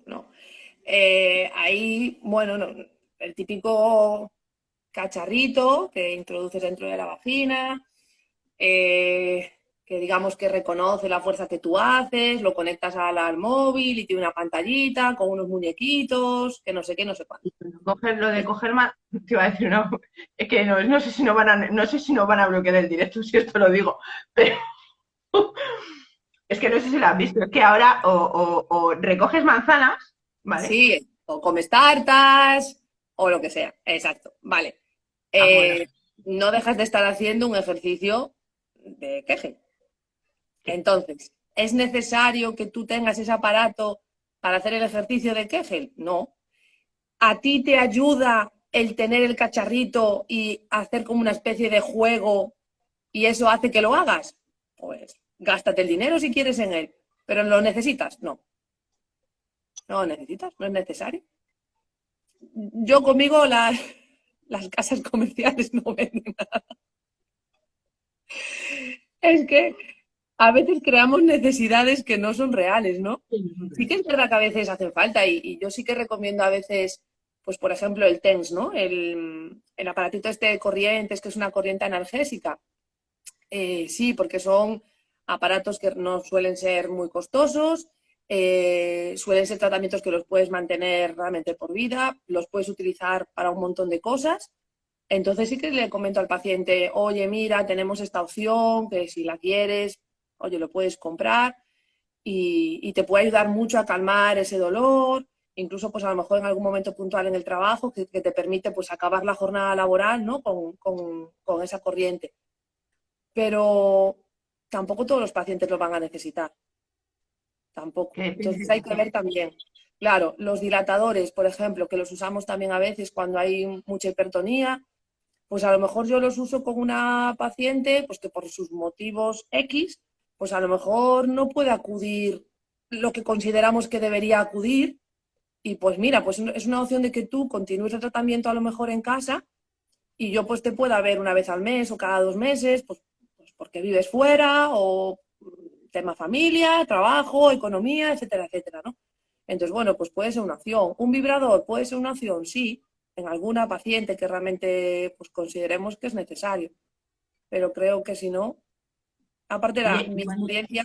no. Ahí, bueno, el típico cacharrito que introduces dentro de la vagina, que digamos que reconoce la fuerza que tú haces, lo conectas al móvil y tiene una pantallita con unos muñequitos, que no sé qué, no sé cuánto. Lo de coger más, te iba a decir, no, es que no sé si no van no sé si no van a bloquear el directo si esto lo digo, pero es que no sé si lo has visto, es que ahora o recoges manzanas, ¿vale? Sí, o comes tartas o lo que sea, exacto, vale. Ah, bueno, Eh, no dejas de estar haciendo un ejercicio de Kegel. sí. Entonces, ¿es necesario que tú tengas ese aparato para hacer el ejercicio de Kegel? No. ¿A ti te ayuda el tener el cacharrito y hacer como una especie de juego y eso hace que lo hagas? Pues gástate el dinero si quieres en él, pero ¿lo necesitas? No, no lo necesitas, no es necesario. Yo conmigo las casas comerciales no venden nada. Es que a veces creamos necesidades que no son reales, ¿no? Sí que es verdad que a veces hacen falta y yo sí que recomiendo a veces, pues por ejemplo, el TENS, ¿no? El aparatito este de corrientes, que es una corriente analgésica. Sí, porque son aparatos que no suelen ser muy costosos, suelen ser tratamientos que los puedes mantener realmente por vida, los puedes utilizar para un montón de cosas. Entonces sí que le comento al paciente, oye, mira, tenemos esta opción, que si la quieres, oye, lo puedes comprar y te puede ayudar mucho a calmar ese dolor, incluso pues a lo mejor en algún momento puntual en el trabajo que te permite pues acabar la jornada laboral, ¿no? Con esa corriente. Pero tampoco todos los pacientes lo van a necesitar, tampoco. Que Entonces depende. hay que ver también. Claro, los dilatadores, por ejemplo, que los usamos también a veces cuando hay mucha hipertonía, pues a lo mejor yo los uso con una paciente, pues que por sus motivos X, pues a lo mejor no puede acudir lo que consideramos que debería acudir. Y pues mira, pues es una opción de que tú continúes el tratamiento a lo mejor en casa y yo pues te pueda ver una vez al mes o cada 2 meses, pues porque vives fuera o tema familia, trabajo, economía, etcétera, etcétera, ¿no? Entonces, bueno, pues puede ser una opción. ¿Un vibrador puede ser una opción? Sí, en alguna paciente que realmente pues, consideremos que es necesario. Pero creo que si no, aparte de Oye, mi experiencia,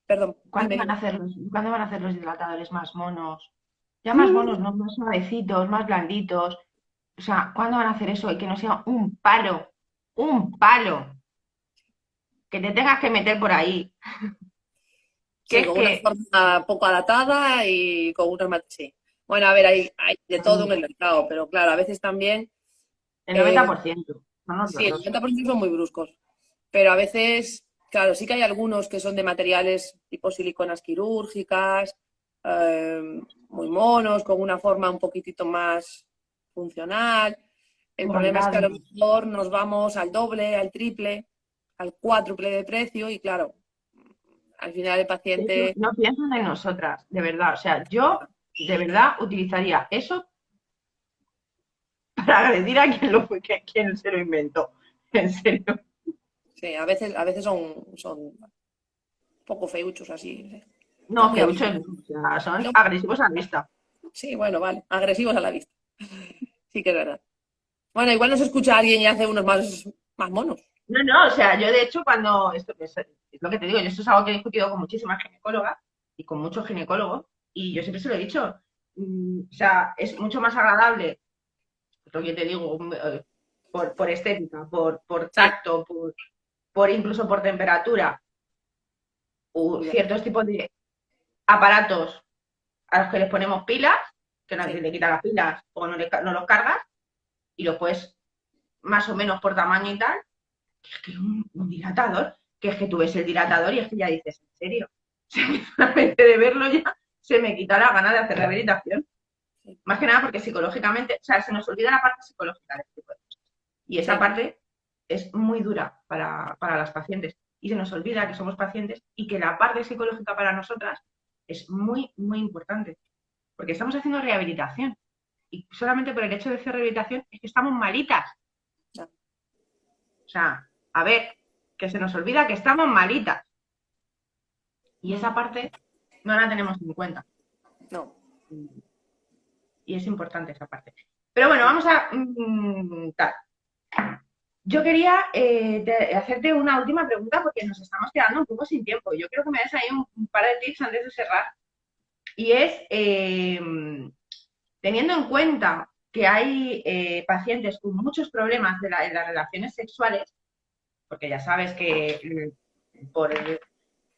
perdón, ¿cuándo dime, van a dime. hacer cuándo van a hacer los dilatadores más monos? Ya más Mm, monos, ¿no? Más suavecitos, más blanditos. O sea, ¿cuándo van a hacer eso? Y que no sea un palo, que te tengas que meter por ahí. Que sí, es con una que forma poco adaptada y con unos sí. Bueno, a ver, hay de todo en el mercado, pero claro, a veces también, el eh, 90% son sí, el horrorosos. 90% son muy bruscos, pero a veces, claro, sí que hay algunos que son de materiales tipo siliconas quirúrgicas, eh, muy monos, con una forma un poquitito más funcional. El problema es que a lo Moldados. mejor nos vamos al doble, al triple, al cuádruple de precio y claro, al final el paciente, No piensan en nosotras, de verdad. O sea, yo de verdad utilizaría eso para agredir a quien quien se lo inventó. En serio. sí, a veces son un poco feuchos así, sí. Son No, muy feuchos, agresivos. o sea, son Son- agresivos a la vista. sí, bueno, vale, agresivos a la vista. Sí que es verdad. Bueno, igual nos escucha alguien y hace unos más monos. No, no, o sea, yo de hecho cuando, esto es lo que te digo, yo esto es algo que he discutido con muchísimas ginecólogas y con muchos ginecólogos y yo siempre se lo he dicho, o sea, es mucho más agradable, lo que te digo, por estética, por Sí, tacto, incluso por temperatura, o ya, ciertos tipos de aparatos a los que les ponemos pilas, que nadie sí, le quita las pilas o no los cargas y los puedes más o menos por tamaño y tal, es que un dilatador, que es que tú ves el dilatador y es que ya dices, ¿en serio? O sea, que solamente de verlo ya se me quita la gana de hacer rehabilitación. sí, Más que nada porque psicológicamente, o sea, se nos olvida la parte psicológica de este tipo de cosas. Y esa sí. parte es muy dura para las pacientes. Y se nos olvida que somos pacientes y que la parte psicológica para nosotras es muy, muy importante. porque estamos haciendo rehabilitación. Y solamente por el hecho de hacer rehabilitación es que estamos malitas. Ya. O sea, a ver, que se nos olvida que estamos malitas. Y esa parte no la tenemos en cuenta. No. Y es importante esa parte. Pero bueno, vamos a... tal. Yo quería hacerte una última pregunta porque nos estamos quedando un poco sin tiempo. Yo creo que me des ahí un par de tips antes de cerrar. Y es, teniendo en cuenta que hay pacientes con muchos problemas en las relaciones sexuales, porque ya sabes que por,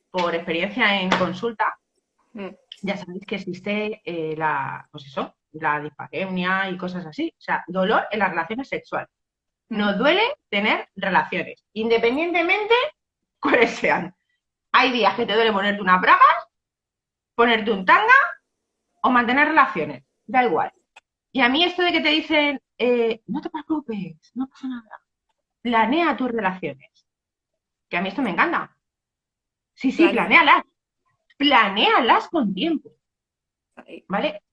por experiencia en consulta, ya sabéis que existe pues eso, la dispareunia y cosas así. O sea, dolor en las relaciones sexuales. Nos duele tener relaciones, independientemente cuáles sean. Hay días que te duele ponerte unas bragas, ponerte un tanga o mantener relaciones. Da igual. Y a mí esto de que te dicen, no te preocupes, no pasa nada. Planea tus relaciones. Que a mí esto me encanta. Sí, planéalas. Planéalas con tiempo. ¿Vale?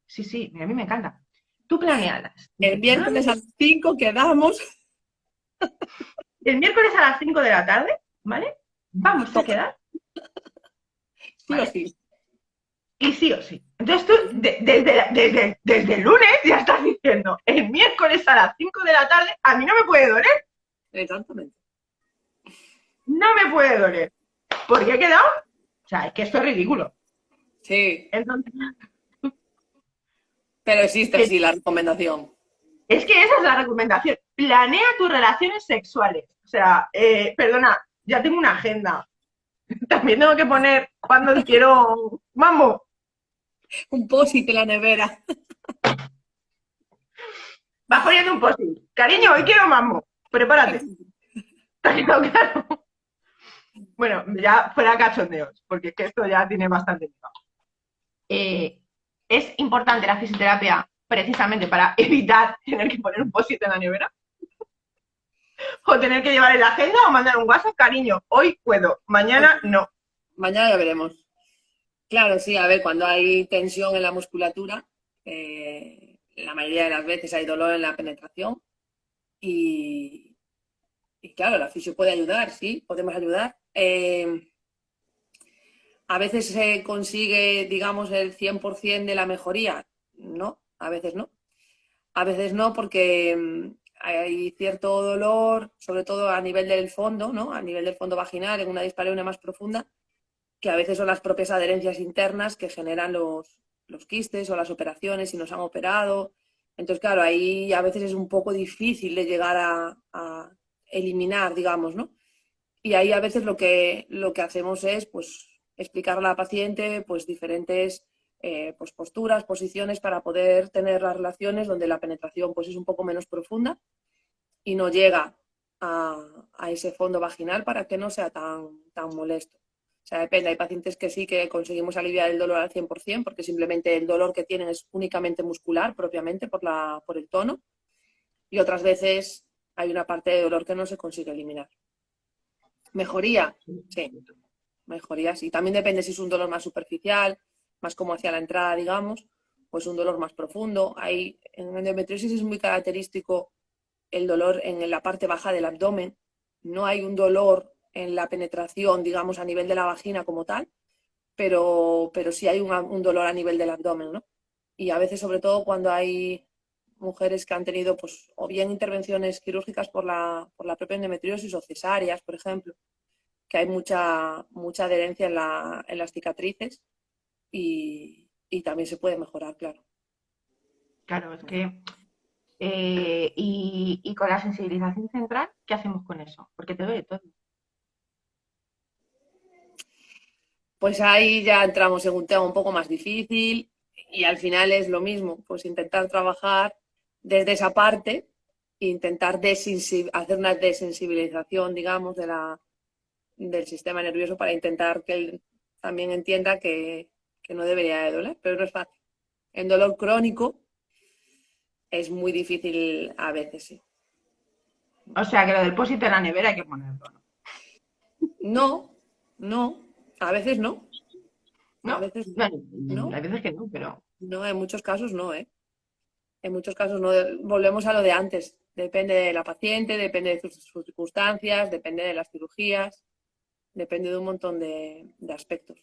Sí, a mí me encanta. Tú planéalas. El miércoles a las 5 quedamos. El miércoles a las 5 de la tarde, ¿vale? Vamos a quedar. Sí o sí. Y sí o sí. Entonces tú, desde el lunes ya estás diciendo, el miércoles a las 5 de la tarde, a mí no me puede doler. Exactamente. No me puede doler. ¿Por qué he quedado? O sea, es que esto es ridículo. Sí. Entonces, pero existe, sí, la recomendación. Es que esa es la recomendación. Planea tus relaciones sexuales. O sea, perdona, ya tengo una agenda. También tengo que poner cuando quiero mambo. Un post-it en la nevera. Vas poniendo un post-it. Cariño, hoy quiero mambo. Prepárate. Claro. Bueno, ya fuera cachondeos, porque es que esto ya tiene bastante tiempo. Es importante la fisioterapia precisamente para evitar tener que poner un post-it en la nevera. O tener que llevar en la agenda o mandar un WhatsApp, cariño, hoy puedo, mañana no. Mañana ya veremos. Claro, sí, a ver, cuando hay tensión en la musculatura, la mayoría de las veces hay dolor en la penetración y claro, la fisio puede ayudar, sí, podemos ayudar. A veces se consigue, digamos, el 100% de la mejoría, no, a veces no. A veces no porque hay cierto dolor, sobre todo a nivel del fondo, ¿no? A nivel del fondo vaginal, en una dispareunia más profunda, que a veces son las propias adherencias internas que generan los quistes o las operaciones si nos han operado. Entonces, claro, ahí a veces es un poco difícil de llegar a eliminar, digamos, ¿no? Y ahí a veces lo que hacemos es, pues, explicarle a la paciente, pues, diferentes pues, posturas, posiciones para poder tener las relaciones donde la penetración, pues, es un poco menos profunda y no llega a ese fondo vaginal para que no sea tan molesto. O sea, depende, hay pacientes que sí que conseguimos aliviar el dolor al 100% porque simplemente el dolor que tienen es únicamente muscular, propiamente por el tono, y otras veces hay una parte de dolor que no se consigue eliminar. ¿Mejoría? Sí, mejoría sí. También depende si es un dolor más superficial, más como hacia la entrada, digamos, o es un dolor más profundo. En endometriosis es muy característico el dolor en la parte baja del abdomen. No hay un dolor en la penetración, digamos, a nivel de la vagina como tal, pero sí hay un dolor a nivel del abdomen, ¿no? Y a veces, sobre todo, cuando hay mujeres que han tenido, pues, o bien intervenciones quirúrgicas por la propia endometriosis o cesáreas, por ejemplo, que hay mucha adherencia en las cicatrices y también se puede mejorar, claro. Claro, es que... y con la sensibilización central, ¿qué hacemos con eso? Porque te duele todo. Pues ahí ya entramos en un tema un poco más difícil y al final es lo mismo, pues intentar trabajar desde esa parte e intentar hacer una desensibilización, digamos, del sistema nervioso para intentar que él también entienda que no debería de doler, pero no es fácil. En dolor crónico es muy difícil a veces, sí. O sea, que lo del post-it en la nevera hay que ponerlo, No, a veces no. ¿no? A veces Bueno, no. hay veces que no, pero No, en muchos casos no, ¿eh? En muchos casos no. Volvemos a lo de antes. Depende de la paciente, depende de sus circunstancias, depende de las cirugías, depende de un montón de aspectos.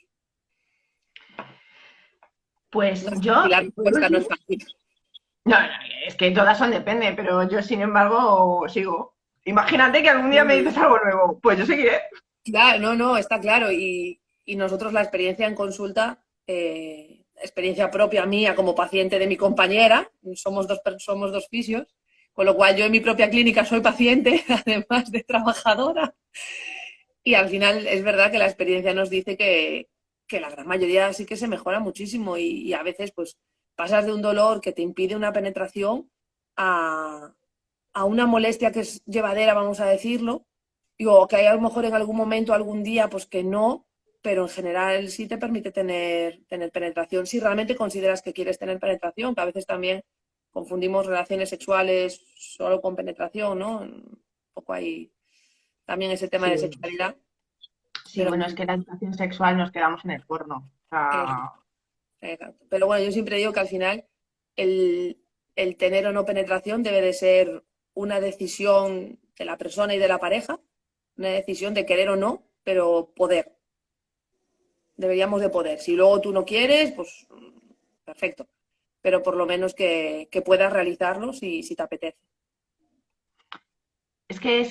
Pues No es yo, fácil, la por respuesta no es último, fácil. no, es que todas son depende, pero yo sin embargo sigo. Imagínate que algún día me dices algo nuevo, pues yo seguiré. Claro, no, no, está claro. Y nosotros la experiencia en consulta, experiencia propia mía como paciente de mi compañera, somos dos fisios, con lo cual yo en mi propia clínica soy paciente, además de trabajadora. Y al final es verdad que la experiencia nos dice que la gran mayoría sí que se mejora muchísimo y a veces pues pasas de un dolor que te impide una penetración a, a una molestia que es llevadera, vamos a decirlo, o que hay a lo mejor en algún momento, algún día, pues que no, pero en general sí te permite tener penetración, si realmente consideras que quieres tener penetración, que a veces también confundimos relaciones sexuales solo con penetración, ¿no? Un poco hay también ese tema de Sí, sexualidad, sí, pero, bueno, es que la educación sexual nos quedamos en el porno. O eh, sea, pero bueno, yo siempre digo que al final el tener o no penetración debe de ser una decisión de la persona y de la pareja, una decisión de querer o no, pero poder. Deberíamos de poder. Si luego tú no quieres, pues perfecto. Pero por lo menos que puedas realizarlo si te apetece. es que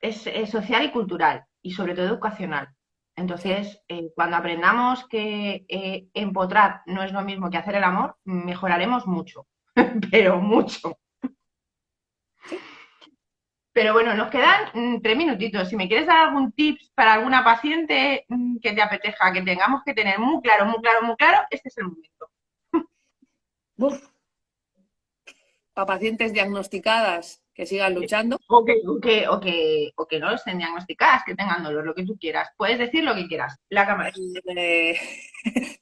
es social y cultural y sobre todo educacional. Sí. Entonces, cuando aprendamos que empotrar no es lo mismo que hacer el amor, mejoraremos mucho, pero mucho. Sí. Pero bueno, nos quedan 3 minutitos. Si me quieres dar algún tips para alguna paciente que te apetezca, que tengamos que tener muy claro, muy claro, muy claro, este es el momento. Uf, para pacientes diagnosticadas que sigan luchando, O que no estén diagnosticadas, que tengan dolor, lo que tú quieras. Puedes decir lo que quieras. La cámara es tuya. eh,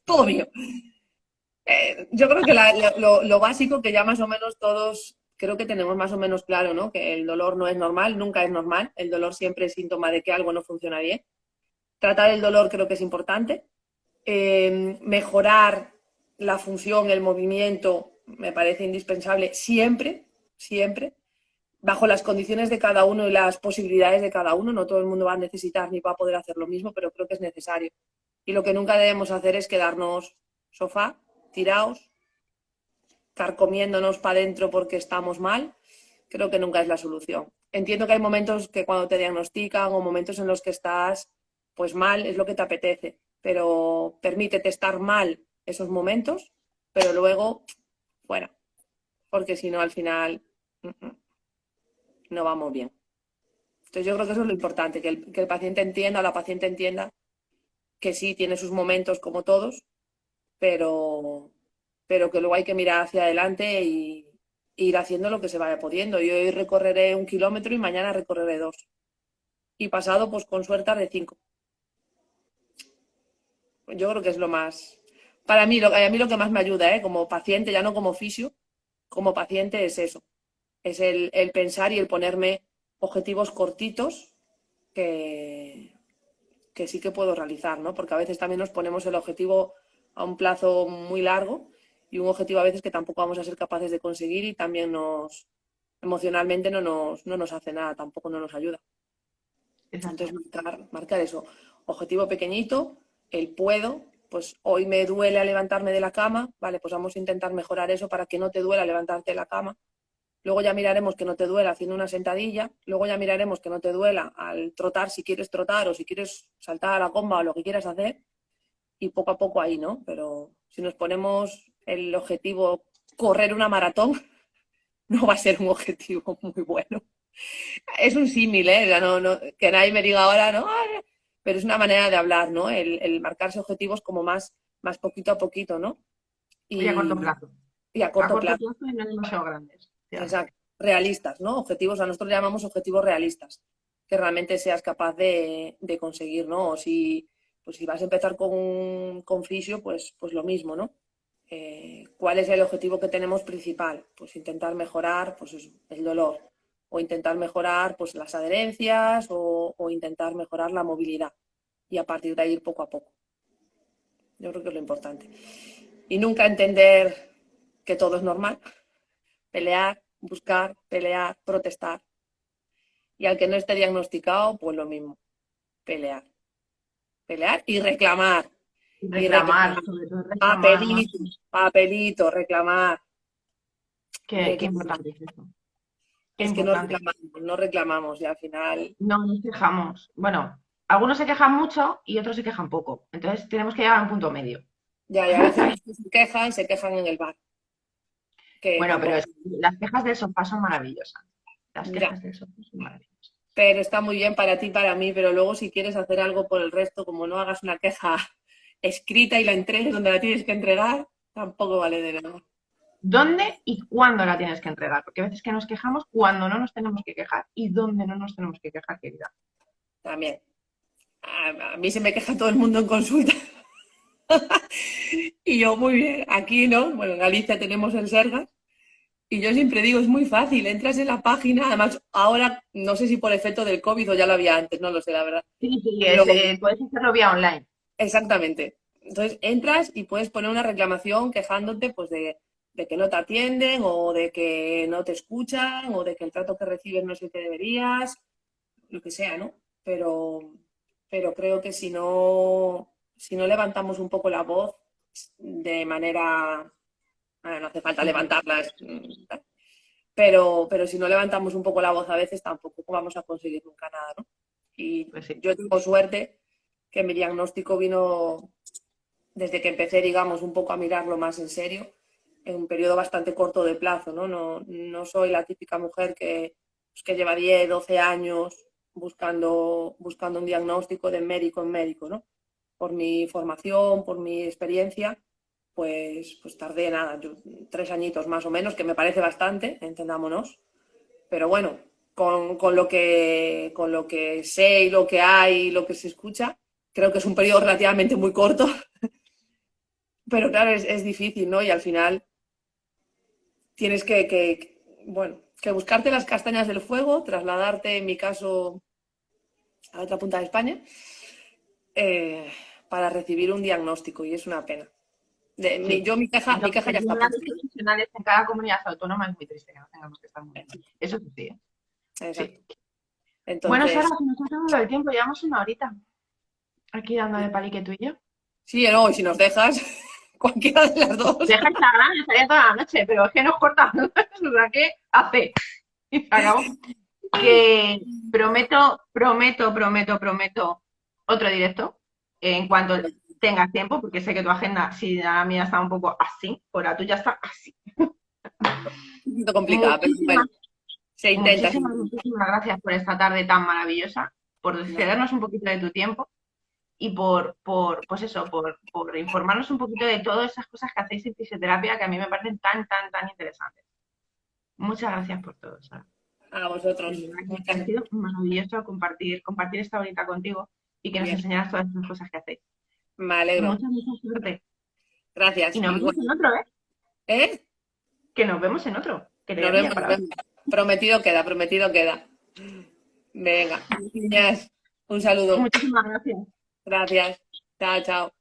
todo mío. Yo creo que lo básico que ya más o menos todos creo que tenemos más o menos claro, ¿no? Que el dolor no es normal, nunca es normal. El dolor siempre es síntoma de que algo no funciona bien. Tratar el dolor creo que es importante. Mejorar la función, el movimiento, me parece indispensable siempre, siempre, bajo las condiciones de cada uno y las posibilidades de cada uno. No todo el mundo va a necesitar ni va a poder hacer lo mismo, pero creo que es necesario. Y lo que nunca debemos hacer es quedarnos sofá, tirados, carcomiéndonos para adentro porque estamos mal. Creo que nunca es la solución. Entiendo que hay momentos que cuando te diagnostican o momentos en los que estás pues mal, es lo que te apetece, pero permítete estar mal esos momentos, pero luego fuera, porque si no al final no vamos bien. Entonces yo creo que eso es lo importante, que el paciente entienda o la paciente entienda que sí tiene sus momentos como todos, pero, pero que luego hay que mirar hacia adelante y ir haciendo lo que se vaya pudiendo. Yo hoy recorreré 1 kilómetro y mañana recorreré 2. Y pasado, pues con suerte haré 5. Yo creo que es lo más... Para mí, a mí lo que más me ayuda, como paciente, ya no como fisio, como paciente es eso. Es el pensar y el ponerme objetivos cortitos que, que sí que puedo realizar, ¿no? Porque a veces también nos ponemos el objetivo a un plazo muy largo y un objetivo a veces que tampoco vamos a ser capaces de conseguir y también emocionalmente no nos hace nada, tampoco no nos ayuda. Entonces, Exacto. marcar eso. Objetivo pequeñito, el puedo, pues hoy me duele levantarme de la cama, vale, pues vamos a intentar mejorar eso para que no te duela levantarte de la cama. Luego ya miraremos que no te duela haciendo una sentadilla. Luego ya miraremos que no te duela al trotar, si quieres trotar o si quieres saltar a la comba o lo que quieras hacer. Y poco a poco ahí, ¿no? Pero si nos ponemos el objetivo correr una maratón, no va a ser un objetivo muy bueno. Es un símil, ¿eh? Ya que nadie me diga ahora, ¿no? Pero es una manera de hablar, ¿no? El marcarse objetivos como más poquito a poquito, ¿no? Y a corto Y, plazo. y a A corto corto plazo. plazo y no demasiado grandes. Exacto. Realistas, ¿no? Objetivos, a nosotros le llamamos objetivos realistas, que realmente seas capaz de conseguir, ¿no? O si vas a empezar con fisio, pues lo mismo, ¿no? ¿Cuál es el objetivo que tenemos principal? Pues intentar mejorar pues el dolor, o intentar mejorar pues las adherencias, o intentar mejorar la movilidad. Y a partir de ahí ir poco a poco. Yo creo que es lo importante. y nunca entender que todo es normal. Pelear, buscar, pelear, protestar. Y al que no esté diagnosticado, pues lo mismo, pelear. Pelear y reclamar. Y Reclamar, reclamar. sobre todo reclamar, más. Papelito, papelito, reclamar. Qué importante es eso. Qué Es que importante. no reclamamos y al final, No nos quejamos. Bueno, algunos se quejan mucho y otros se quejan poco. Entonces tenemos que llegar a un punto medio. ya, y a veces los que se quejan en el bar. Que Bueno, pero tampoco, las quejas del sofá son maravillosas. Las ya. quejas del sofá son maravillosas. Pero está muy bien para ti y para mí, pero luego si quieres hacer algo por el resto, como no hagas una queja escrita y la entregues donde la tienes que entregar, tampoco vale de nada. ¿Dónde y cuándo la tienes que entregar? Porque a veces que nos quejamos cuando no nos tenemos que quejar y dónde no nos tenemos que quejar, querida. También. A mí se me queja todo el mundo en consulta. Y yo, muy bien, aquí no. Bueno, en Galicia tenemos el Sergas. Y yo siempre digo, es muy fácil, entras en la página, además ahora no sé si por efecto del COVID o ya lo había antes, no lo sé, la verdad. Sí, sí, Pero puedes hacerlo vía online. exactamente. Entonces entras y puedes poner una reclamación quejándote pues de que no te atienden o de que no te escuchan o de que el trato que recibes no es el que deberías, lo que sea, ¿no? Pero creo que si no levantamos un poco la voz de manera, bueno, no hace falta levantarla, pero si no levantamos un poco la voz a veces tampoco vamos a conseguir nunca nada, ¿no? Y Pues sí. yo tengo suerte que mi diagnóstico vino desde que empecé, digamos, un poco a mirarlo más en serio, en un periodo bastante corto de plazo, ¿no? No soy la típica mujer pues, que lleva 10, 12 años buscando un diagnóstico de médico en médico, ¿no? Por mi formación, por mi experiencia, pues tardé nada, 3 añitos más o menos, que me parece bastante, entendámonos. Pero bueno, con lo que sé y lo que hay y lo que se escucha, creo que es un periodo relativamente muy corto. Pero claro, es difícil, ¿no? Y al final tienes bueno, que buscarte las castañas del fuego, trasladarte, en mi caso, a la otra punta de España, eh, para recibir un diagnóstico, y es una pena. Sí. Mi queja Entonces, ya está las puesta. profesionales en cada comunidad autónoma es muy triste que no tengamos que estar muy bien. Eso sí, sí. Exacto. Sí. Bueno, Sara, Entonces, se nos ha acabado el tiempo, llevamos una horita aquí dándole palique tú y yo. sí, no, y si nos dejas, cualquiera de las dos. Deja Instagram, estaría toda la noche, pero es que nos cortamos. O sea, ¿qué hace? Y se acabó. Que prometo otro directo en cuanto tengas tiempo, porque sé que tu agenda, si la mía está un poco así, o la tuya está así. Un poquito complicada, pero bueno, Muchísimas, se intenta. muchísimas gracias por esta tarde tan maravillosa, por No, cedernos un poquito de tu tiempo y pues eso, por informarnos un poquito de todas esas cosas que hacéis en fisioterapia que a mí me parecen tan interesantes. Muchas gracias por todo, Sara. a De vosotros. verdad que Muchas ha sido maravilloso compartir esta horita contigo y que nos bien. enseñaras todas esas cosas que hacéis. Me alegro. Mucha suerte. Y Gracias. nos vemos Igual. en otro, ¿eh? ¿Eh? Que nos vemos en otro. Que te voy Nos a pillar vemos, nos para otro. vemos. Prometido queda, prometido queda. Venga, niñas, un saludo. Muchísimas gracias. Gracias. Chao, chao.